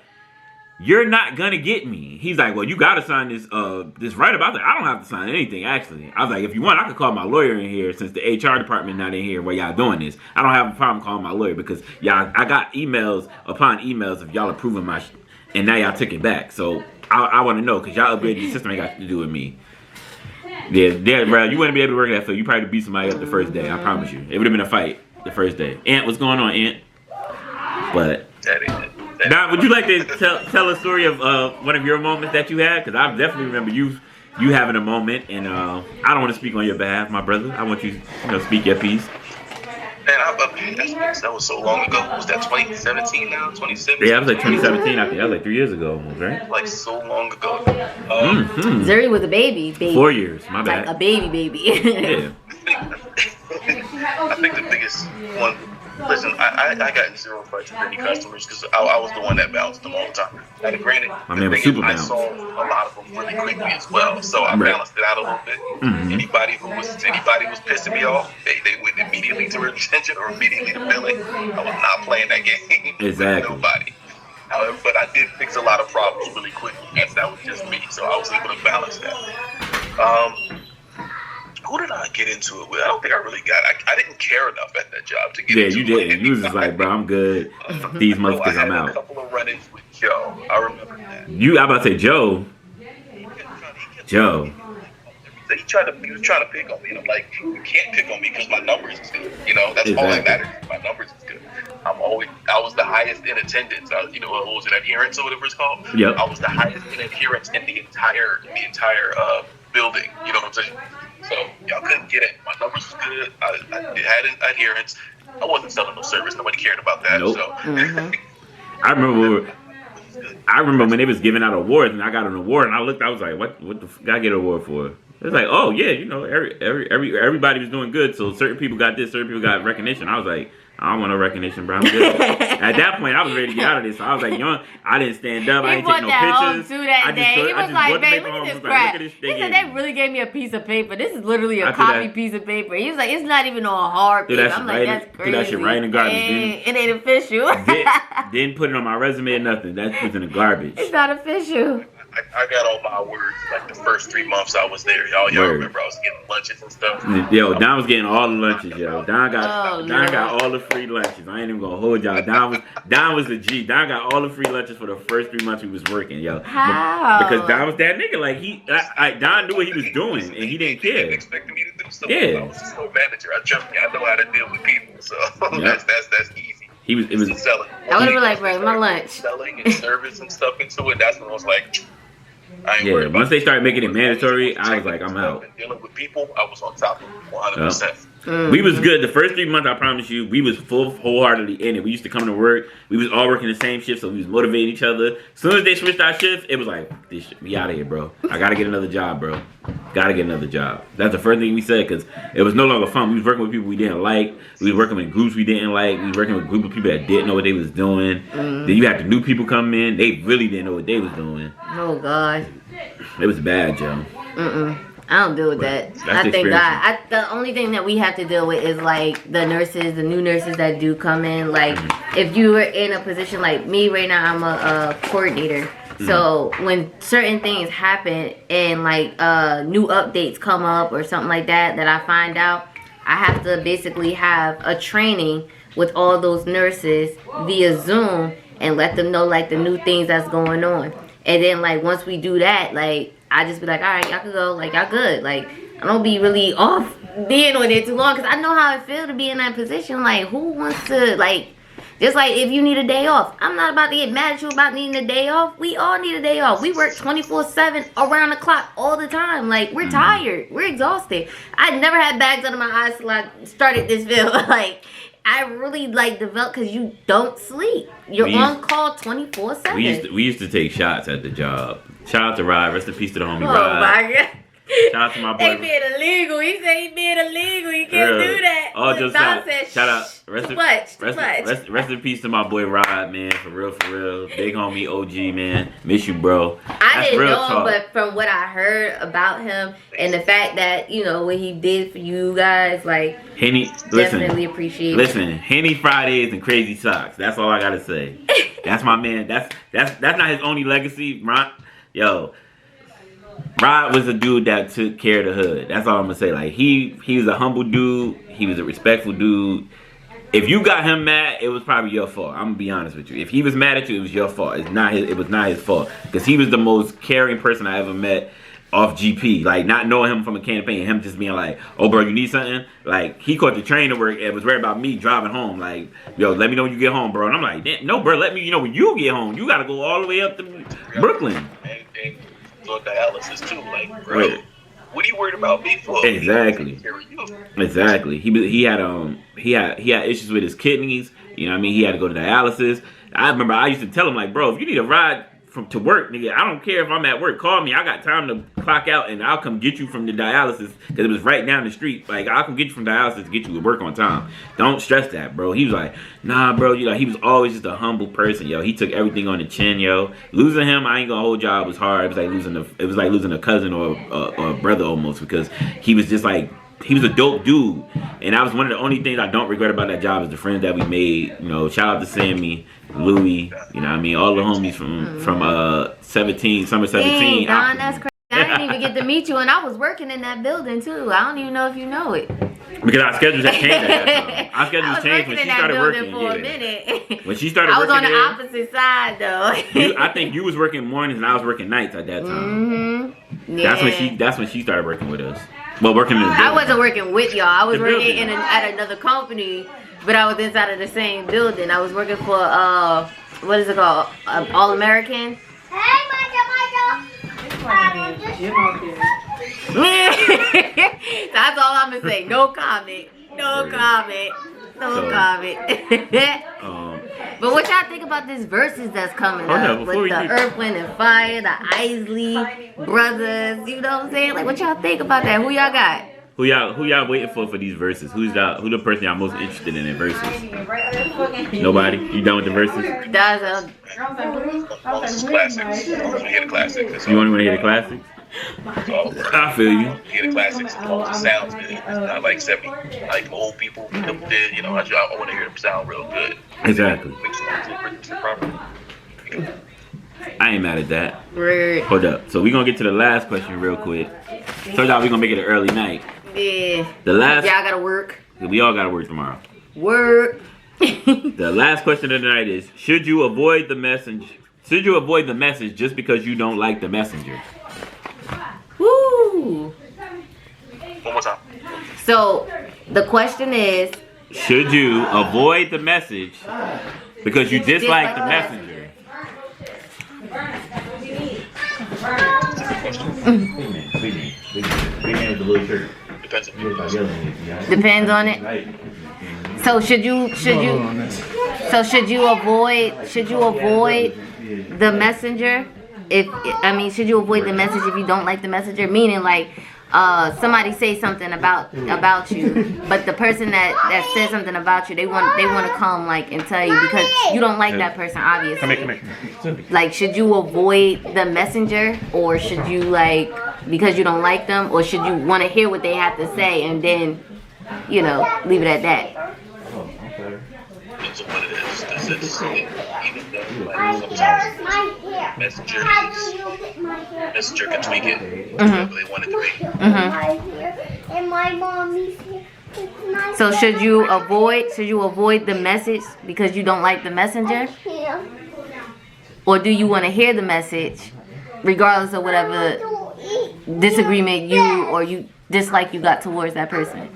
You're not gonna get me. He's like, well, you gotta sign this write-up. I was I don't have to sign anything, actually. I was if you want, I could call my lawyer in here since the HR department not in here where y'all doing this. I don't have a problem calling my lawyer because I got emails upon emails of y'all approving my and now y'all took it back. So I want to know because y'all upgraded the system ain't got to do with me. Yeah, bro, you wouldn't be able to work that field. You probably beat somebody up the first day. I promise you. It would have been a fight the first day. Ant, what's going on, Ant? But Don, would you like to tell a story of one of your moments that you had? Because I definitely remember you having a moment, and I don't want to speak on your behalf, my brother. I want you to speak your piece. that was so long ago. Was that 2017 now? 2017? Yeah, I was like 2017. I think that was like 3 years ago, almost, right? Like so long ago. Zuri was a baby. 4 years. My bad. Like a baby. Yeah. I think the biggest one. Listen, I got in zero fights with any customers because I was the one that bounced them all the time. And granted, My man was super I balanced. solved a lot of them really quickly as well, so I balanced it out a little bit. Anybody was pissing me off, they went immediately to retention or immediately to billing. I was not playing that game Exactly. with nobody. However, but I did fix a lot of problems really quickly. That was just me, so I was able to balance that. Who did I get into it with? I don't think I really got. I didn't care enough at that job to get into it. Yeah, you did. You was just like, bro, I'm good. Fuck these motherfuckers, I'm I had out. a couple of run-ins with Joe. I remember that. I about to say Joe. Joe. He was trying to pick on me, and I'm like, you can't pick on me because my numbers is good. You know, that's all that Exactly. matters. My numbers is good. I was the highest in attendance. What was it, adherence or whatever it's called? Yep. I was the highest in adherence in the entire building. You know what I'm saying? So y'all couldn't get it. My numbers was good. I had an adherence. I wasn't selling no service. Nobody cared about that. Nope. So I remember when they was giving out awards, and I got an award, and I looked, I was like, what the f- I get an award for? It was like, oh yeah, everybody was doing good, so certain people got this, certain people got recognition. I was like, I don't want no recognition, bro. I'm good. At that point, I was ready to get out of this. So I was like, I didn't stand up. I He didn't take brought no that home pictures. too that day. He was like, babe, look at this crap. He said they really gave me a piece of paper. This is literally a copy piece of paper. He was like, it's not even on hard paper. I'm like, that's crazy. Threw that shit right in the garbage. It ain't official. Didn't put it on my resume or nothing. That was in the garbage. It's not official. I got all my awards like the first 3 months I was there. Y'all remember I was getting lunches and stuff. Yo, Don was getting all the lunches, yo. Don got all the free lunches. I ain't even gonna hold y'all. Don was the G. Don got all the free lunches for the first 3 months he was working, yo. How? Because Don was that nigga. Like Don knew what he was doing, and he didn't care. He expected me to do something. Yeah. I was a store manager. I know how to deal with people, so that's easy. It was selling. I would have been like, bro, my lunch. Selling and service and stuff into it. That's when I was like, I ain't worried about once they started making it mandatory, I was like, I'm out. And dealing with people, I was on top of it 100%. We was good. The first 3 months, I promise you, we was wholeheartedly in it. We used to come to work. We was all working the same shift, so we was motivating each other. As soon as they switched our shifts, it was like, this shit, we out of here, bro. I gotta get another job, bro. Gotta get another job. That's the first thing we said, because it was no longer fun. We was working with people we didn't like. We was working with groups we didn't like. We was working with a group of people that didn't know what they was doing. Then you had the new people come in. They really didn't know what they was doing. Oh, God. It was bad, Joe. I don't deal with that. I think God. The only thing that we have to deal with is like the new nurses that do come in. Like if you were in a position like me right now, I'm a coordinator. So when certain things happen and like new updates come up or something like that I find out, I have to basically have a training with all those nurses via Zoom and let them know like the new things that's going on. And then like once we do that, like I just be like, all right, y'all can go, like y'all good. Like I don't be really off being on there too long because I know how it feel to be in that position. Like who wants to like, just like if you need a day off, I'm not about to get mad at you about needing a day off. We all need a day off. We work 24/7 around the clock all the time. Like we're tired, we're exhausted. I never had bags under my eyes till I started this film. Like I really like developed because you don't sleep. You're on call 24/7. We used to take shots at the job. Shout out to Rod. Rest in peace to the homie Oh Rod. my God. Shout out to my boy. They being illegal. He said he being illegal. You can't do that. Oh, But just Bob said, shout out. too much. Rest in peace to my boy Rod, man. For real. Big homie OG, man. Miss you, bro. I didn't know him, but from what I heard about him and the fact that, you know, what he did for you guys, like, Henny, definitely appreciate it. Listen, Henny Fridays and Crazy Socks. That's all I gotta say. That's my man. That's not his only legacy. Rod was a dude that took care of the hood. That's all I'm gonna say. Like he was a humble dude. He was a respectful dude. If you got him mad, it was probably your fault. I'm gonna be honest with you. If he was mad at you, it was your fault. It was not his fault because he was the most caring person I ever met off GP. Like not knowing him from a campaign, him just being like, "Oh, bro, you need something?" Like he caught the train to work and was worried about me driving home. Like, "Yo, let me know when you get home, bro." And I'm like, "No, bro, let me know when you get home. You gotta go all the way up to Brooklyn." And dialysis too, like bro. What are you worried about me for? Exactly. Exactly. He had issues with his kidneys. You know what I mean? He had to go to dialysis. I remember I used to tell him like, bro, if you need a ride to work, nigga, I don't care if I'm at work. Call me. I got time to clock out, and I'll come get you from the dialysis because it was right down the street. Like I'll come get you from dialysis to get you to work on time. Don't stress that, bro. He was like, nah, bro. You know, he was always just a humble person, yo. He took everything on the chin, yo. Losing him, I ain't gonna hold y'all. It was hard. It was like losing a cousin or a brother almost because he was just like. He was a dope dude, and that was one of the only things I don't regret about that job is the friends that we made. You know, shout out to Sammy, Louie. You know what I mean? All the homies from 17, summer 17. Dang, Don, that's crazy. I didn't even get to meet you, and I was working in that building too. I don't even know if you know it. Because our schedules had changed at that time. Our schedules changed when she started working. For a minute. When she started working, I was on the opposite side though. I think you was working mornings and I was working nights at that time. Mm-hmm. Yeah. That's when she started working with us. Well, working in the building. I wasn't working with y'all. I was The working building. at another company, but I was inside of the same building. I was working for what is it called? All American. Hey, Micah. That's all I'm gonna say. No comment. No comment. No comment. But what y'all think about this versus that's coming up with the Earth, Wind, and Fire, the Isley brothers? You know what I'm saying? Like, what y'all think about that? Who y'all got? Who y'all waiting for these verses? Who the person y'all most interested in verses? Nobody? You done with the verses? That's Classics. You hear the classics. You only want to hear the classics? I feel you. Hear the classics. It sounds good. It's not like 70, like old people. You know, I want to hear them sound real good. Exactly. I ain't mad at that. Word. Hold up. So we gonna get to the last question real quick. So y'all, we gonna make it an early night. Yeah. The last. Y'all gotta work. We all gotta work tomorrow. Work. The last question of the night is: should you avoid the message? Should you avoid the message just because you don't like the messenger? Woo. One more time. So the question is: should you avoid the message because you dislike the messenger? Depends on it. So should you avoid the messenger should you avoid the message if you don't like the messenger? Meaning like somebody say something about you, but the person that says something about you, they want to come like and tell you because you don't like that person, obviously. Come here. Like, should you avoid the messenger, or should you like because you don't like them, or should you want to hear what they have to say and then leave it at that? Depends on what it is. Even though messenger can tweak it whatever they want it to be. And my mommy's here. So should you avoid the message because you don't like the messenger? Or do you want to hear the message regardless of whatever disagreement you or you dislike you got towards that person?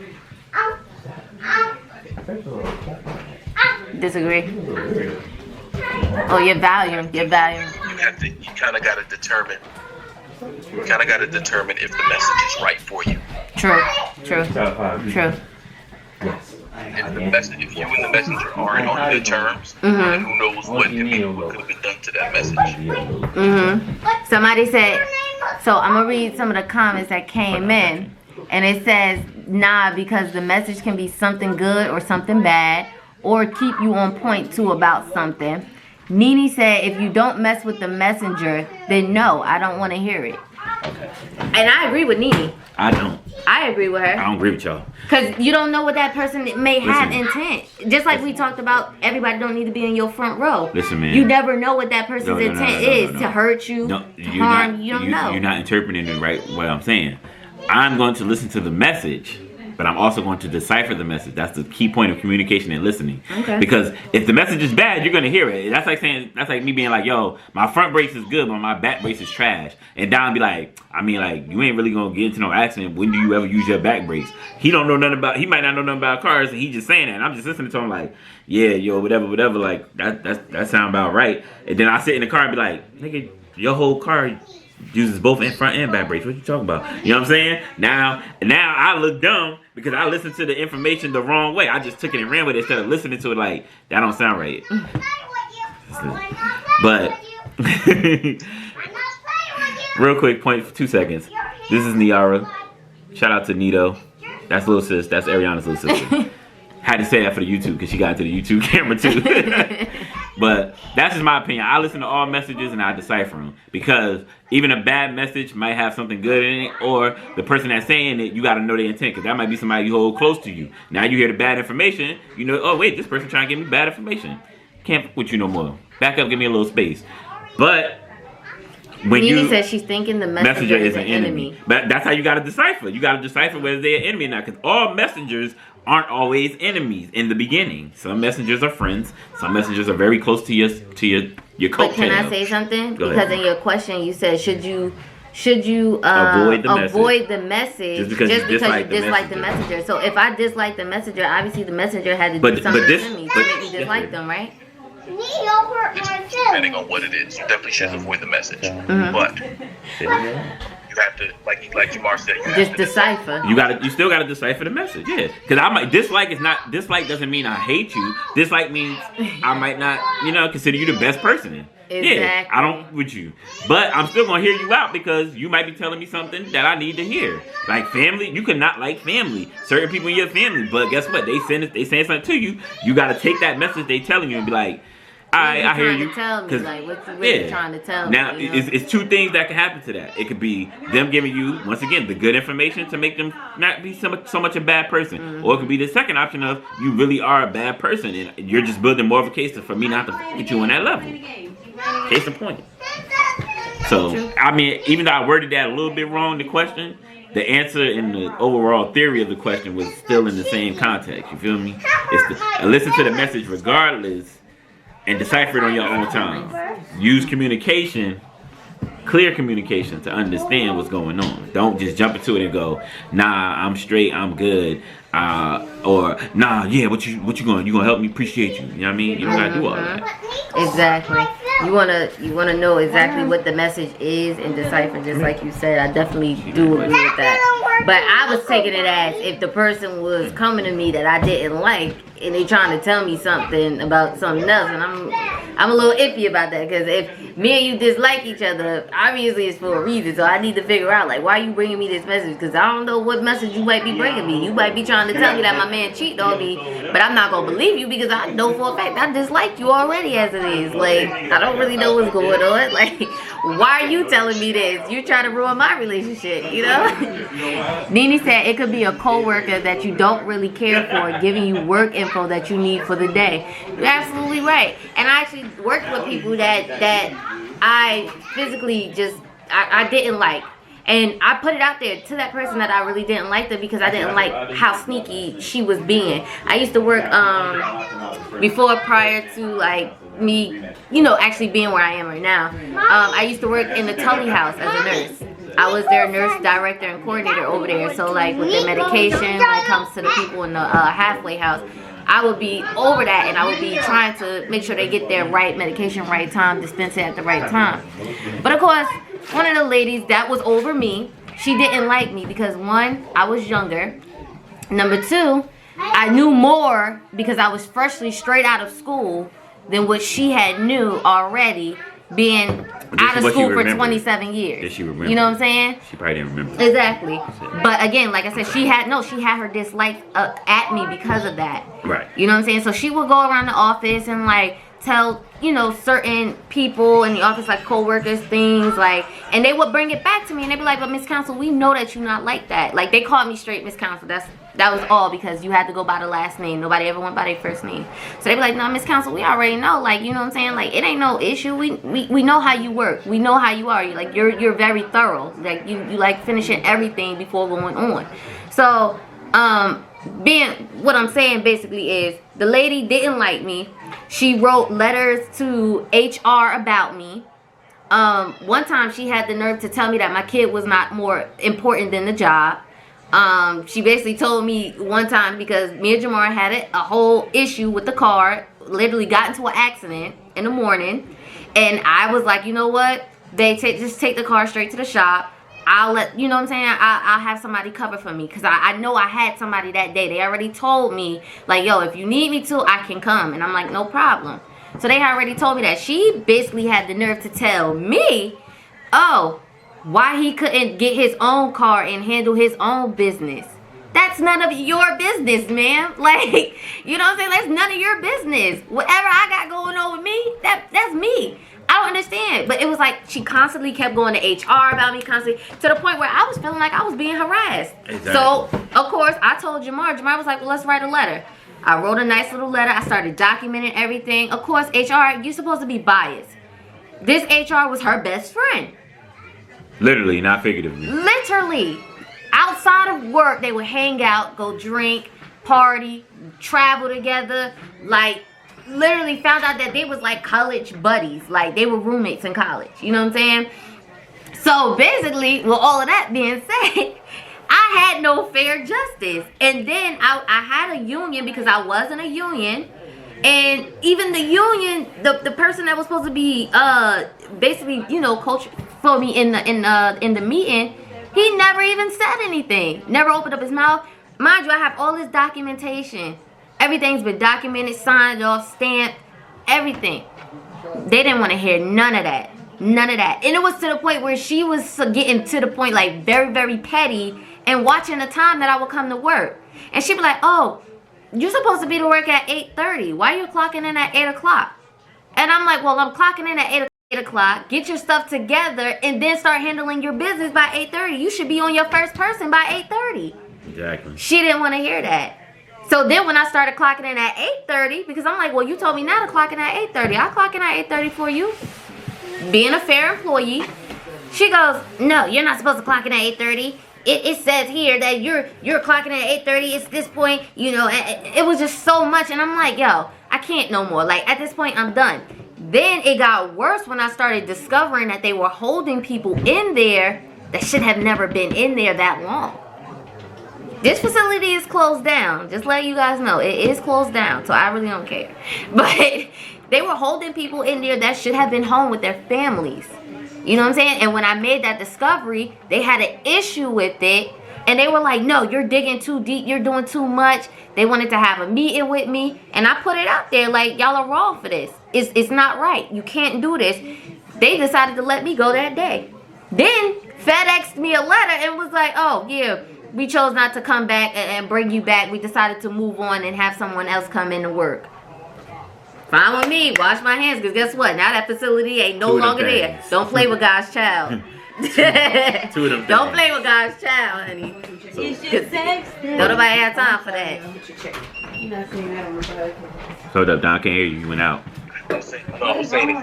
Disagree? Oh, your value. You kind of got to determine if the message is right for you. True. If you and the messenger aren't on good terms, then who knows what could have been done to that message. Somebody said, so I'm gonna read some of the comments that came in, and it says, nah, because the message can be something good or something bad, or keep you on point too about something. Nene said, if you don't mess with the messenger, then no, I don't want to hear it. Okay. And I agree with Nene. I don't. I agree with her. I don't agree with y'all. Because you don't know what that person may have intent. Just like we talked about, everybody don't need to be in your front row. Listen, man. You never know what that person's intent is. To hurt you, to harm you. You don't know. You're not interpreting it right what I'm saying. I'm going to listen to the message, but I'm also going to decipher the message. That's the key point of communication and listening. Okay. Because if the message is bad, you're gonna hear it. That's like me being like, yo, my front brakes is good, but my back brakes is trash. And Don be like, you ain't really gonna get into no accident. When do you ever use your back brakes? He might not know nothing about cars, and he just saying that. And I'm just listening to him like, yeah, yo, whatever, like that sound about right. And then I sit in the car and be like, nigga, your whole car uses both in front and back brakes. What you talking about? You know what I'm saying? Now I look dumb because I listened to the information the wrong way. I just took it and ran with it instead of listening to it like, that don't sound right. But, real quick, point for 2 seconds. This is Niara. Shout out to Nito. That's little sis. That's Ariana's little sister. Had to say that for the YouTube because she got into the YouTube camera too. But that's just my opinion. I listen to all messages and I decipher them because even a bad message might have something good in it, or the person that's saying it, you got to know their intent because that might be somebody you hold close to you. Now you hear the bad information, you know, oh wait, this person trying to give me bad information. Can't fuck with you no more. Back up, give me a little space. But when Nene says she's thinking the messenger is an enemy. But that's how you got to decipher. You got to decipher whether they're an enemy or not, because all messengers aren't always enemies in the beginning. Some messengers are friends. Some messengers are very close to your coattail. But can I say something? Go because ahead. in your question you said should you avoid the message just because you dislike the messenger. So if I dislike the messenger, obviously the messenger had to do something to me to make me dislike them, right? Depending on what it is, you definitely should avoid the message. But you have to, like Jamar said, you Just have to decipher. You still gotta decipher the message, yeah. Because I might dislike doesn't mean I hate you. Dislike means I might not, consider you the best person. Exactly. Yeah, I don't with you, but I'm still gonna hear you out because you might be telling me something that I need to hear. Like family, you could not like family, certain people in your family, but guess what? They saying something to you. You gotta take that message they telling you and be like, I hear you. Tell me, like, what you really trying to tell me? Now, it's two things that can happen to that. It could be them giving you, once again, the good information to make them not be so much a bad person. Or it could be the second option of you really are a bad person and you're just building more of a case for me not to get you on that level. Case in point. So, I mean, even though I worded that a little bit wrong, the question, the answer and the overall theory of the question was still in the same context. You feel me? Listen to the message regardless. And decipher it on your own time. Use communication, clear communication, to understand what's going on. Don't just jump into it and go, nah, I'm straight, I'm good, or nah, yeah, what you gonna help me appreciate you? You know what I mean? You don't gotta do all that. Exactly. You wanna know exactly what the message is and decipher, just like you said. I definitely do agree with that. But I was taking it as if the person was coming to me that I didn't like and they trying to tell me something about something else, and I'm a little iffy about that, because if me and you dislike each other, obviously it's for a reason. So I need to figure out, like, why you bringing me this message? Because I don't know what message you might be bringing me. You might be trying to tell me that my man cheated on me, but I'm not gonna believe you because I know for a fact I dislike you already as it is. Like, I don't really know what's going on. Like, why are you telling me this? You trying to ruin my relationship, you know? Nene said it could be a co-worker that you don't really care for giving you work info that you need for the day. You're absolutely right. And I actually worked with people that I physically just I didn't like, and I put it out there to that person that I really didn't like them because I didn't like how sneaky she was being. I used to work prior to like me, actually being where I am right now. I used to work in the Tully house as a nurse. I was their nurse director and coordinator over there. So like with their medication, when it comes to the people in the halfway house, I would be over that, and I would be trying to make sure they get their right medication, right time, dispense it at the right time. But of course, one of the ladies that was over me, she didn't like me because, one, I was younger. Number two, I knew more because I was freshly straight out of school than what she had knew already, being out of school for 27 years. Did she remember? You know what I'm saying? She probably didn't remember. Exactly. But again, like I said, she had her dislike at me because of that. Right. You know what I'm saying? So she would go around the office and like tell, certain people in the office, like co-workers, things like, and they would bring it back to me and they'd be like, but Miss Counsel, we know that you're not like that. Like, they called me straight Miss Counsel. That was all because you had to go by the last name. Nobody ever went by their first name. So they'd be like, no, Miss Counsel, we already know. Like, you know what I'm saying? Like, it ain't no issue. We know how you work. We know how you are. You're very thorough. Like, you like finishing everything before going on. So, what I'm saying basically is the lady didn't like me. She wrote letters to HR about me. One time she had the nerve to tell me that my kid was not more important than the job. She basically told me one time, because me and Jamar had a whole issue with the car, literally got into an accident in the morning, and I was like, you know what? they just take the car straight to the shop. I'll let, you know what I'm saying, I'll have somebody cover for me. Because I know I had somebody that day. They already told me, like, yo, if you need me to, I can come. And I'm like, no problem. So they already told me that. She basically had the nerve to tell me, oh, why he couldn't get his own car and handle his own business. That's none of your business, man. Like, you know what I'm saying? That's none of your business. Whatever I got going on with me, that's me. I don't understand. But it was like she constantly kept going to HR about me constantly, to the point where I was feeling like I was being harassed. Exactly. So, of course, I told Jamar. Jamar was like, well, let's write a letter. I wrote a nice little letter. I started documenting everything. Of course, HR, you're supposed to be biased. This HR was her best friend. Literally, not figuratively. Literally. Outside of work, they would hang out, go drink, party, travel together. Like, literally found out that they was like college buddies. Like, they were roommates in college. You know what I'm saying? So, basically, with all of that being said, I had no fair justice. And then I had a union because I was in a union. And even the union, the person that was supposed to be basically, you know, coach for me in the meeting, he never even said anything. Never opened up his mouth. Mind you, I have all this documentation. Everything's been documented, signed off, stamped, everything. They didn't want to hear none of that. None of that. And it was to the point where she was getting to the point like very, very petty and watching the time that I would come to work. And she'd be like, oh, you're supposed to be to work at 8:30. Why are you clocking in at 8 o'clock? And I'm like, well, I'm clocking in at 8 o'clock. Get your stuff together and then start handling your business by 8:30. You should be on your first person by 8:30. Exactly. She didn't want to hear that. So then when I started clocking in at 8:30, because I'm like, well, you told me not to clock in at 8:30. I'll clock in at 8:30 for you. Being a fair employee. She goes, no, you're not supposed to clock in at 8:30. It says here that you're clocking at 8:30. It's this point, you know, it was just so much. And I'm like, yo, I can't no more. Like, at this point, I'm done. Then it got worse when I started discovering that they were holding people in there that should have never been in there that long. This facility is closed down. Just let you guys know. It is closed down, so I really don't care. But they were holding people in there that should have been home with their families. You know what I'm saying? And when I made that discovery, they had an issue with it. And they were like, no, you're digging too deep. You're doing too much. They wanted to have a meeting with me. And I put it out there like, y'all are wrong for this. It's not right. You can't do this. They decided to let me go that day. Then FedExed me a letter and was like, oh, yeah, we chose not to come back and bring you back. We decided to move on and have someone else come in to work. Fine with me. Wash my hands, because guess what? Now that facility ain't no longer there. Don't play with God's child. Two of them Don't play with God's child, honey. Don't nobody have time for that. Hold up, Don, I can't hear you. You went out. I'm saying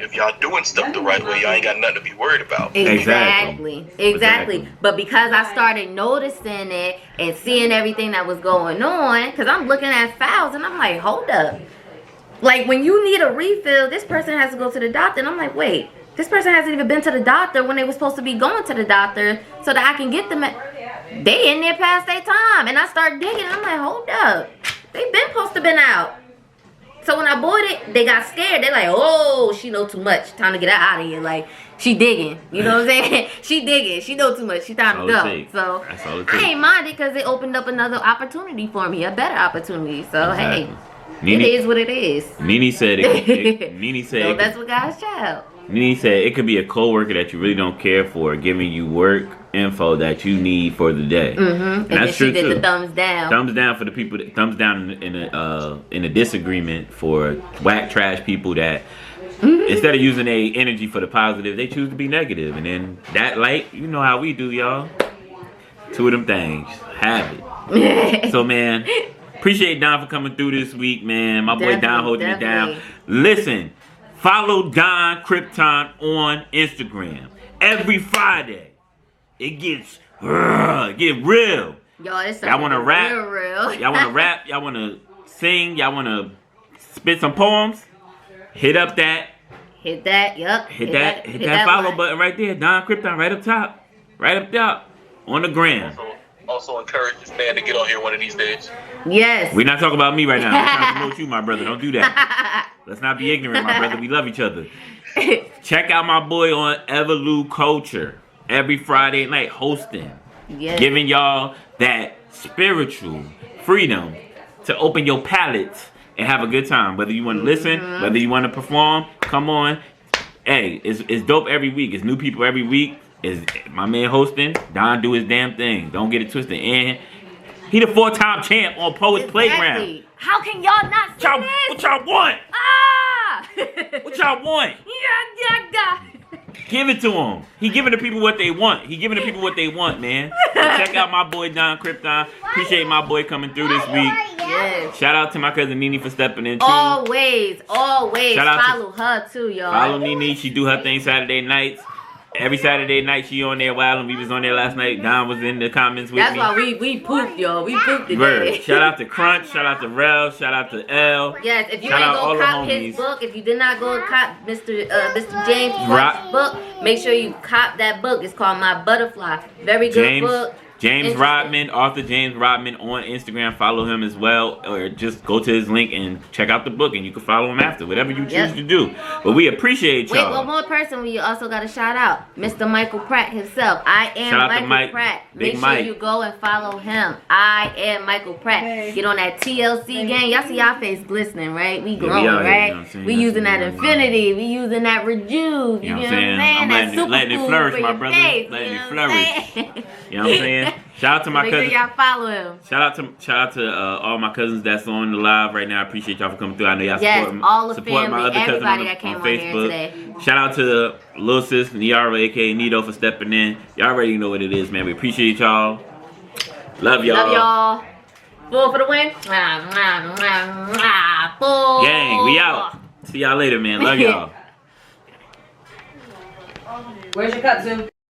if y'all doing stuff the right way, y'all ain't got nothing to be worried about. Exactly. But because I started noticing it and seeing everything that was going on, because I'm looking at files and I'm like, hold up. Like, when you need a refill, this person has to go to the doctor. And I'm like, wait, this person hasn't even been to the doctor when they were supposed to be going to the doctor so that I can get them. They in there past their time. And I start digging. I'm like, hold up. They been supposed to been out. So when I bought it, they got scared. They're like, oh, she know too much. Time to get her out of here. Like, she digging. You know what I'm saying? She digging. She know too much. She time to go. So I ain't mind it because it opened up another opportunity for me. A better opportunity. So, hey. It is what it is. Nene said no, that's what God's child. Nene said it could be a coworker that you really don't care for giving you work info that you need for the day. And that's true too. The thumbs down. Thumbs down for the people. Thumbs down in a disagreement for whack trash people that instead of using their energy for the positive, they choose to be negative. And then that light, you know how we do, y'all. Two of them things. Have it. So, man. Appreciate Don for coming through this week, man. My boy Don holding it down. Listen, follow Don Krypton on Instagram. Every Friday, it gets real. Y'all want to rap? Real. Y'all want to rap? Y'all want to sing? Y'all want to spit some poems? Hit up that. Hit that. Yup. Hit that follow button right there. Don Krypton right up top. Right up top. On the gram. Also encourage this man to get on here one of these days. Yes. We're not talking about me right now. We're trying to promote you, my brother. Don't do that. Let's not be ignorant, my brother. We love each other. Check out my boy on Everlou Culture every Friday night hosting. Yes. Giving y'all that spiritual freedom to open your palates and have a good time. Whether you want to listen, whether you want to perform, come on. Hey, it's dope every week. It's new people every week. Is my man hosting. Don do his damn thing. Don't get it twisted. And he the 4-time champ on Poets Playground. How can y'all not see this? What y'all want? Ah! What y'all want? Yeah. Give it to him. He giving the people what they want. He giving the people what they want, man. So check out my boy Don Krypton. Appreciate my boy coming through this week. Yes. Shout out to my cousin Nene for stepping in too. Always. Shout out Follow her too, y'all. Follow Nene. She do her thing Saturday nights. Every Saturday night she on there wild, and we was on there last night. Don was in the comments with That's me. why we pooped, y'all. We pooped Word. today. Shout out to Crunch. Shout out to Rel. Shout out to L. Yes, if you Shout ain't out all go the cop homies. his book, if you did not go cop Mr. James Rock. Clark's book, make sure you cop that book. It's called My Butterfly. Very good book. James Interesting. Rodman, author James Rodman on Instagram. Follow him as well, or just go to his link and check out the book, and you can follow him after, whatever you choose to do. But we appreciate Wait, y'all. one more person we also got to shout out. Mr. Michael Pratt himself. I am Shout out to Michael Mike, Pratt. Big Make sure Mike. you go and follow him. I am Michael Pratt. Hey. Get on that TLC gang. Y'all see y'all face glistening, right? We we growing, out here, right? you know what I'm saying? We That's using that what we Infinity. We using that Rejuve. You know what I'm saying? I'm That letting it superfood flourish, for my your brother. face, Letting you it know what I'm flourish. saying? You know what I'm saying? Shout out to my Make sure cousin. y'all follow him. Shout out to all my cousins that's on the live right now. I appreciate y'all for coming through. I know y'all Yes, support, all the support my family, other cousin everybody on, that came on on here Facebook. today. Shout out to Lil Sis, Niara, aka Nito, for stepping in. Y'all already know what it is, man. We appreciate y'all. Love y'all. Love y'all. Full for the win. Full. Gang, we out. See y'all later, man. Love y'all. Where's your cup, Zoom?